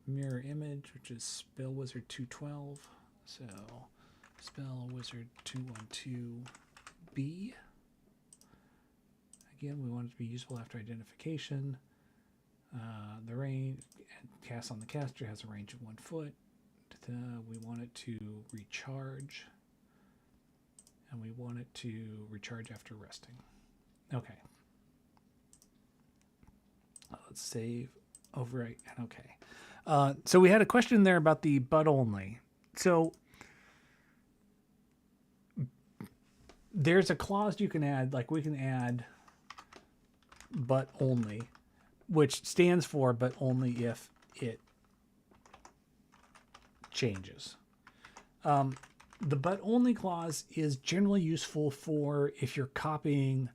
mirror image, which is Spell Wizard 212. So Spell Wizard 212B. Again, we want it to be usable after identification. The range, cast on the caster, has a range of 1 foot. We want it to recharge. And we want it to recharge after resting. Okay. Let's save, overwrite, and okay. So we had a question there about the but only. So there's a clause you can add, like we can add but only, which stands for but only if it changes. The but only clause is generally useful for if you're copying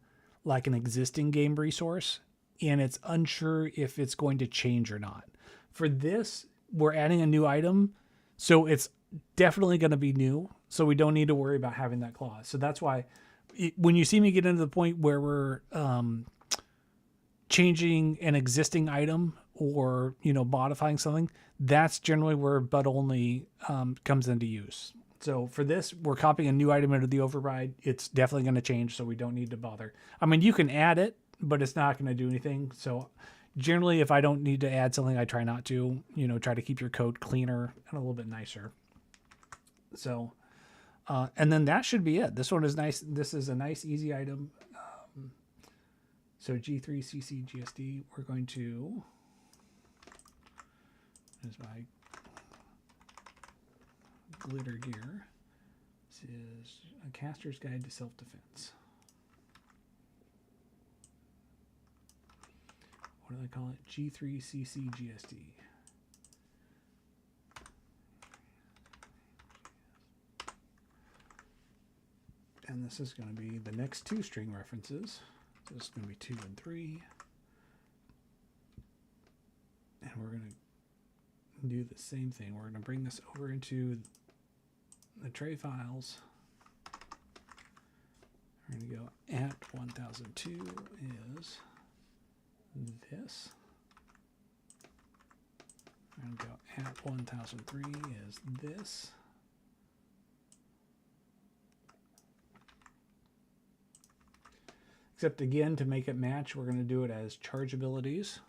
like an existing game resource and it's unsure if it's going to change or not. For this, we're adding a new item, so it's definitely going to be new, so we don't need to worry about having that clause. So that's why when you see me get into the point where we're changing an existing item or, modifying something, that's generally where but only comes into use. So for this, we're copying a new item into the override. It's definitely going to change, so we don't need to bother. I mean, you can add it, but it's not going to do anything. So generally, if I don't need to add something, I try not to, try to keep your code cleaner and a little bit nicer. So, and then that should be it. This one is nice. This is a nice, easy item. So G3CC GSD, we're going to, here's my glitter gear. This is a caster's guide to self-defense. What do they call it? G3CC GSD. And this is going to be the next 2 string references. So this is going to be 2 and 3. And we're going to do the same thing. We're going to bring this over into the tray files. We're going to go at 1002 is this. We're going to go at 1003 is this. Except again, to make it match, we're going to do it as charge abilities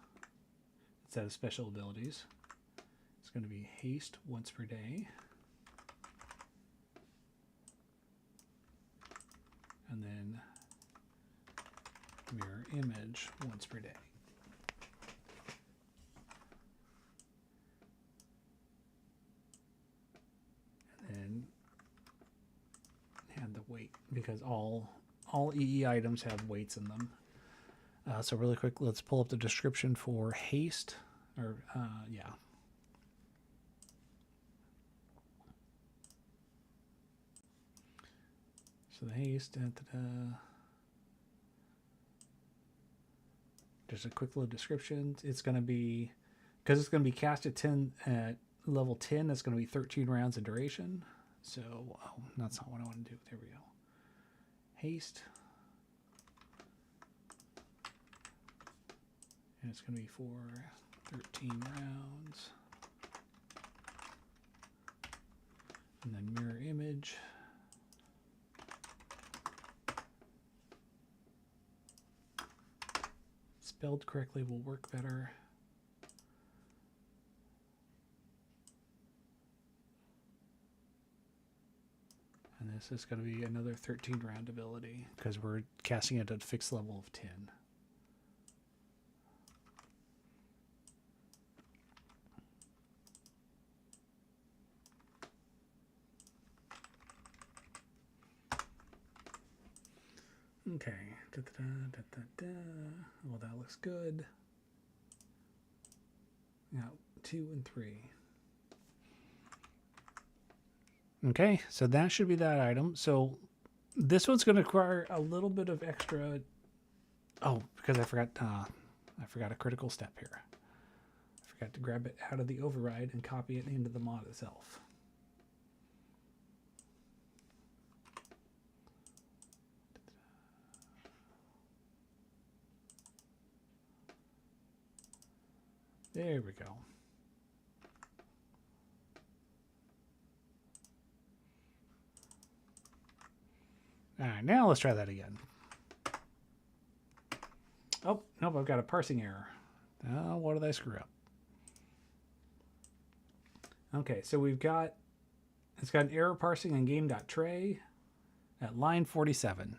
instead of special abilities. It's going to be haste once per day. And then mirror image once per day. And then add the weight, because all EE items have weights in them. So really quick, let's pull up the description for haste. Or yeah. So the haste, just a quick little description. It's going to be, because it's going to be cast at 10 at level 10. It's going to be 13 rounds in duration. So that's not what I want to do. There we go. Haste. And it's going to be for 13 rounds. And then mirror image. Spelled correctly will work better. And this is going to be another 13 round ability because we're casting it at a fixed level of 10. Okay. Well, that looks good. Now, 2 and 3. Okay, so that should be that item. So this one's going to require a little bit of extra. Oh, because I forgot a critical step here. I forgot to grab it out of the override and copy it into the mod itself. There we go. All right, now let's try that again. Oh, nope, I've got a parsing error. Oh, what did I screw up? Okay, so it's got an error parsing in game.tray at line 47.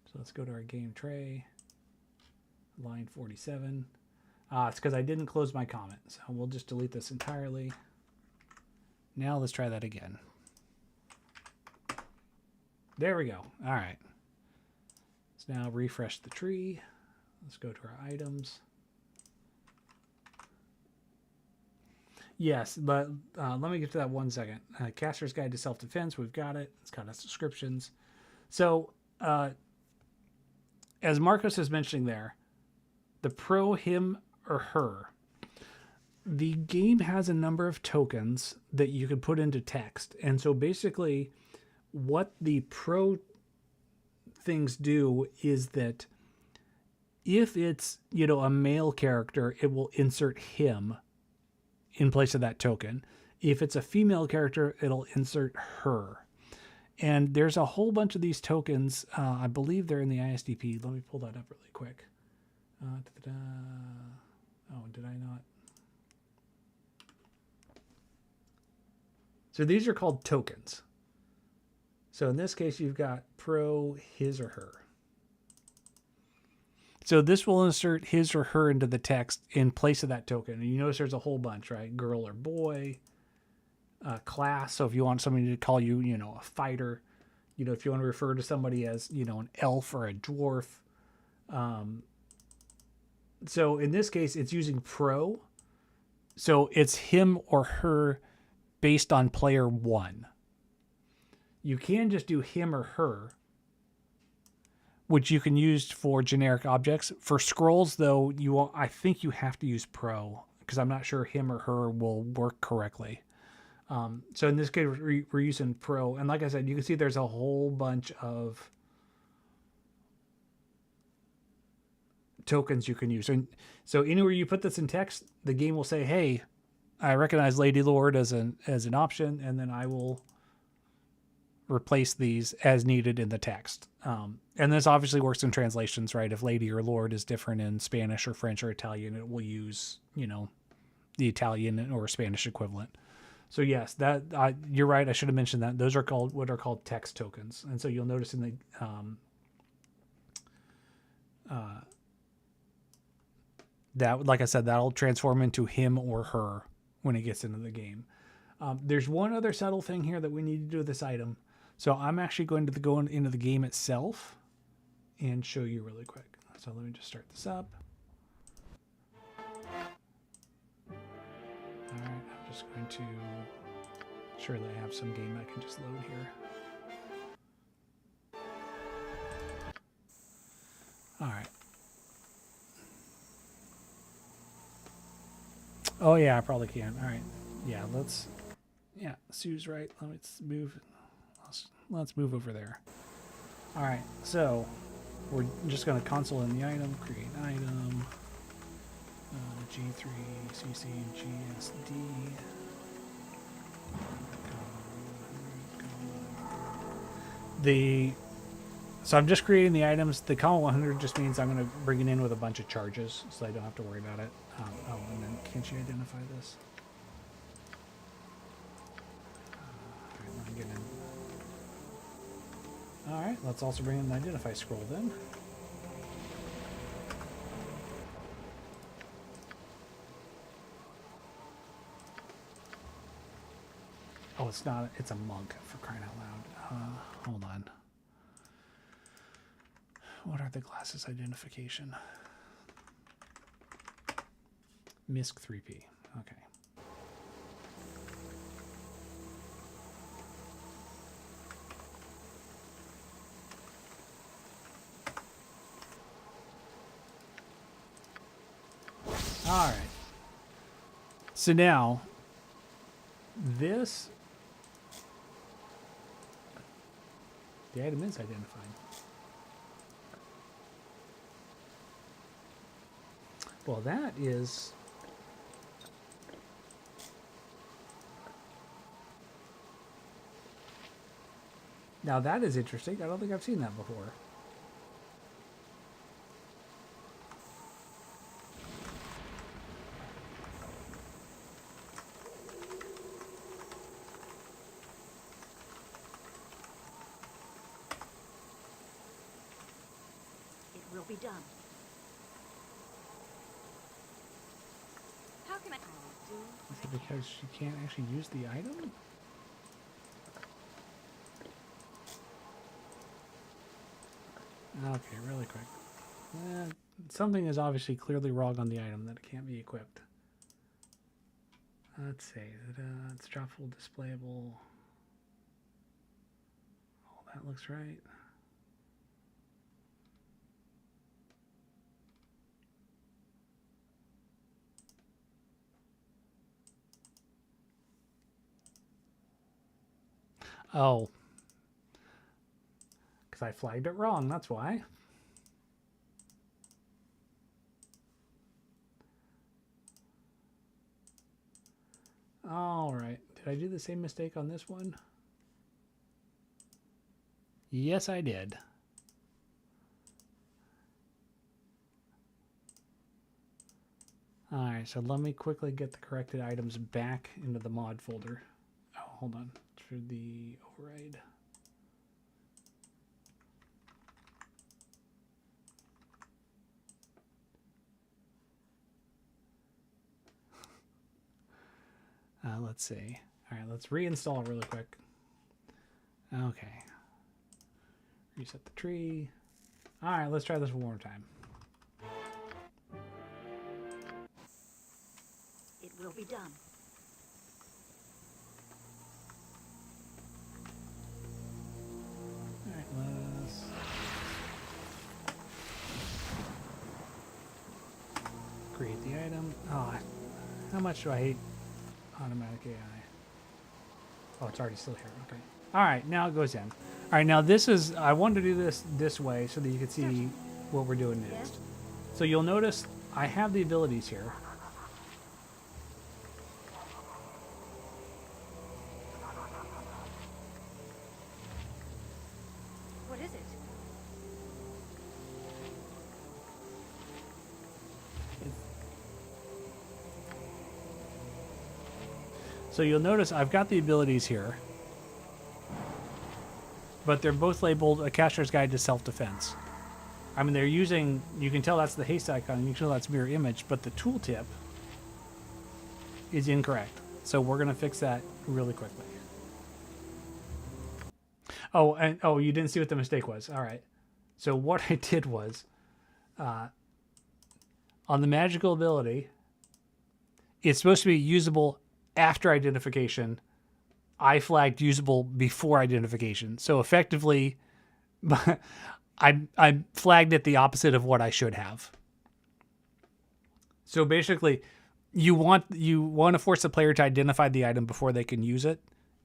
So let's go to our game tray, line 47. It's because I didn't close my comment, so we'll just delete this entirely. Now let's try that again. There we go. All right. Let's now refresh the tree. Let's go to our items. Yes, but let me get to that 1 second. Caster's Guide to Self-Defense. We've got it. It's got its descriptions. So, as Marcos is mentioning there, the pro, him, or her, the game has a number of tokens that you can put into text. And so basically what the pro things do is that If it's, you know, a male character, it will insert him in place of that token. If it's a female character, it'll insert her. And there's a whole bunch of these tokens. I believe they're in the ISDP. Let me pull that up really quick. Oh, did I not? So these are called tokens. So in this case, you've got pro, his or her. So this will insert his or her into the text in place of that token. And you notice there's a whole bunch, right? Girl or boy, class. So if you want somebody to call you, you know, a fighter, you know, if you want to refer to somebody as, you know, an elf or a dwarf. So in this case, it's using pro. So it's him or her based on player 1. You can just do him or her, which you can use for generic objects. For scrolls, though, I think you have to use pro, because I'm not sure him or her will work correctly. So in this case, we're using pro. And like I said, you can see there's a whole bunch of tokens you can use. And so anywhere you put this in text, the game will say, hey, I recognize Lady Lord as an option, and then I will replace these as needed in the text. And this obviously works in translations, right? If Lady or Lord is different in Spanish or French or Italian, it will use, you know, the Italian or Spanish equivalent. So yes, that you're right. I should have mentioned that. Those are called what are called text tokens. And so you'll notice in the that, like I said, that'll transform into him or her when it gets into the game. There's one other subtle thing here that we need to do with this item. So I'm actually going to go into the game itself and show you really quick. So let me just start this up. All right, I'm just going to surely I have some game I can just load here. All right. Oh yeah, I probably can. All right. Yeah, yeah, Sue's right. Let's move over there. All right, so we're just going to console in the item, create item, G3, CC, GSD. So I'm just creating the items. The comma 100 just means I'm going to bring it in with a bunch of charges, so I don't have to worry about it. And then can't you identify this? All right, let's also bring in an identify scroll then. Oh, it's not. It's a monk, for crying out loud. Hold on. What are the classes identification? MISC 3P. Okay. All right. So now, the item is identified. Well, that is... Now that is interesting. I don't think I've seen that before. It will be done. How can I do? Is it because she can't actually use the item? Okay, really quick. Something is obviously clearly wrong on the item that it can't be equipped. Let's see. It's droppable, displayable. Oh, that looks right. Oh. Because I flagged it wrong, that's why. All right. Did I do the same mistake on this one? Yes, I did. All right, so let me quickly get the corrected items back into the mod folder. Oh, hold on. Through the override. Let's see. All right, let's reinstall it really quick. Okay. Reset the tree. All right, let's try this one more time. It will be done. All right, let's... create the item. Oh, how much do I hate automatic AI? Oh, it's already still here. Okay. All right, now it goes in. All right, now this is... I wanted to do this way so that you could see what we're doing next. So you'll notice I have the abilities here. What is it? So you'll notice I've got the abilities here, but they're both labeled A Caster's Guide to Self-Defense. I mean, they're using, you can tell that's the haste icon, you can tell that's mirror image, but the tooltip is incorrect. So we're going to fix that really quickly. Oh, and oh, you didn't see what the mistake was. All right. So what I did was, on the magical ability, it's supposed to be usable after identification. I flagged usable before identification. So effectively, I flagged it the opposite of what I should have. So basically, you want to force the player to identify the item before they can use it,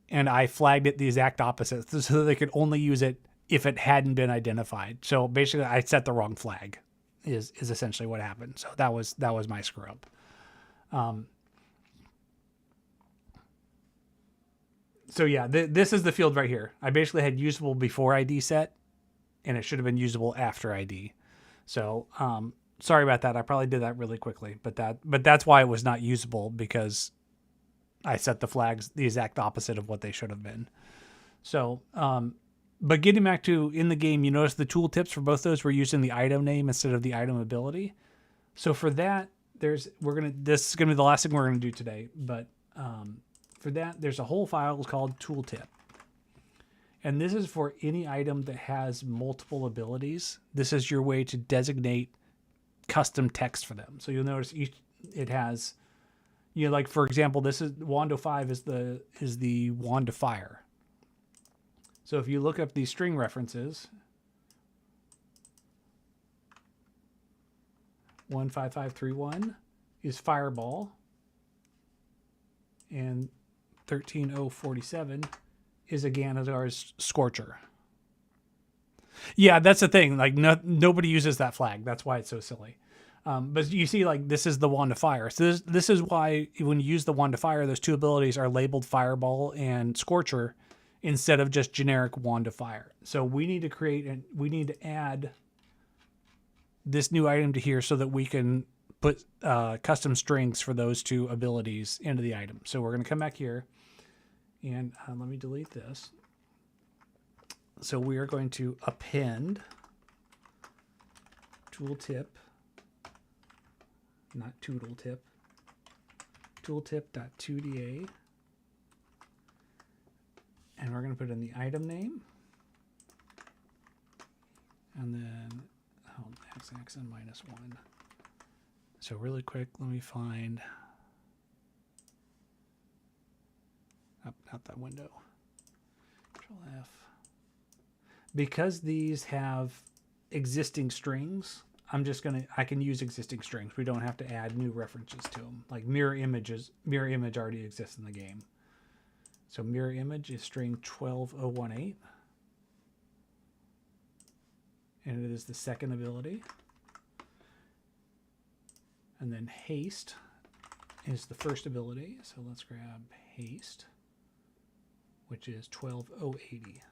and I flagged it the exact opposite so that they could only use it if it hadn't been identified. So basically, I set the wrong flag. Is essentially what happened. So that was my screw up. So yeah, this is the field right here. I basically had usable before ID set, and it should have been usable after ID. So sorry about that. I probably did that really quickly, but that's why it was not usable, because I set the flags the exact opposite of what they should have been. So, but getting back to in the game, you notice the tooltips for both those, we're using the item name instead of the item ability. So for that, this is gonna be the last thing we're gonna do today, but for that, there's a whole file called tooltip. And this is for any item that has multiple abilities. This is your way to designate custom text for them. So you'll notice it has, like for example, this is Wand of 5 is the Wand of Fire. So if you look up these string references, 15531 is Fireball, and 13047 is Aganadar's Scorcher. Yeah, that's the thing. Like nobody uses that flag. That's why it's so silly. But you see, like this is the Wand of Fire. So this is why when you use the Wand of Fire, those two abilities are labeled Fireball and Scorcher instead of just generic Wand of Fire. So we need to add this new item to here so that we can put custom strings for those two abilities into the item. So we're going to come back here and let me delete this. So we are going to append tooltip, not tooltip, tooltip.2da, and we're going to put in the item name, and then x and -1. So really quick, let me find out that window. Control F. Because these have existing strings, I can use existing strings. We don't have to add new references to them. Like mirror image already exists in the game. So mirror image is string 12018. And it is the second ability. And then haste is the first ability. So let's grab haste, which is 12,080.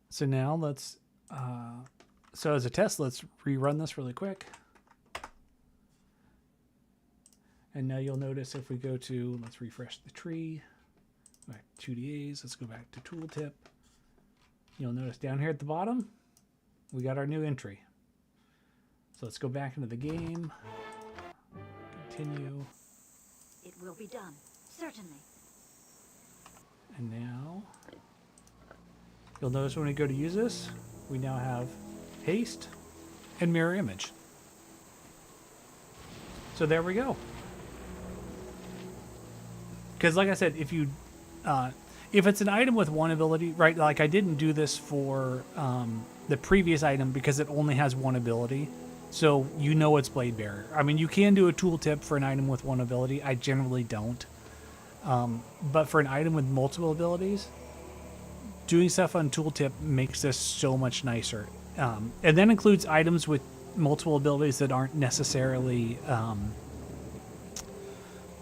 So now let's, so as a test, let's rerun this really quick. And now you'll notice if we go to, let's refresh the tree, back to 2DAs, let's go back to tooltip. You'll notice down here at the bottom, we got our new entry. So let's go back into the game, continue. It will be done. Certainly. And now, you'll notice when we go to use this, we now have haste and mirror image. So there we go. Because like I said, if you, if it's an item with one ability, right, like I didn't do this for the previous item because it only has one ability. So you know it's Blade Bearer. I mean, you can do a tooltip for an item with one ability. I generally don't. But for an item with multiple abilities, doing stuff on tooltip makes this so much nicer. And that includes items with multiple abilities that aren't necessarily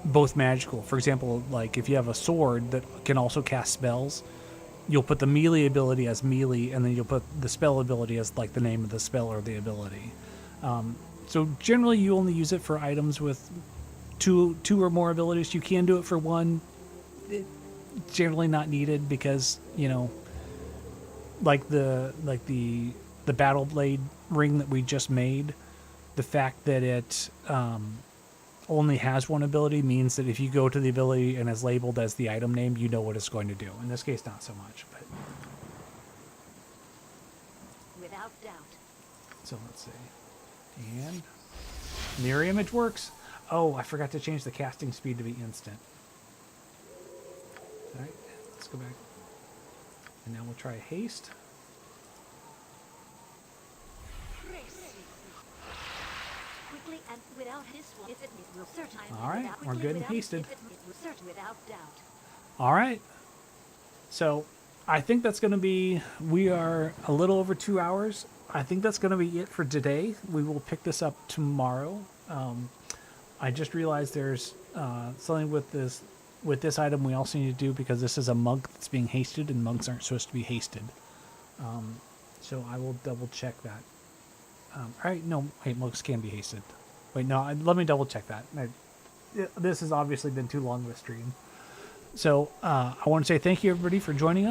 both magical. For example, like if you have a sword that can also cast spells, you'll put the melee ability as melee, and then you'll put the spell ability as like the name of the spell or the ability. So generally you only use it for items with two or more abilities. You can do it for one. It's generally not needed because, you know, like the Battleblade ring that we just made, the fact that it only has one ability means that if you go to the ability and is labeled as the item name, you know what it's going to do. In this case, not so much. But Without doubt. so let's see. And mirror image works. Oh, I forgot to change the casting speed to be instant. All right, let's go back. And now we'll try haste. Quickly and without his it will certainly. All right, we're good and hasted. It will certainly without doubt. All right. So I think that's going to be, we are a little over 2 hours. I think that's going to be it for today. We will pick this up tomorrow. I just realized there's something with this item we also need to do because this is a monk that's being hasted and monks aren't supposed to be hasted. So I will double check that. All right, no, wait, monks can be hasted. Wait, no, let me double check that. This has obviously been too long of a stream. So I want to say thank you everybody for joining us.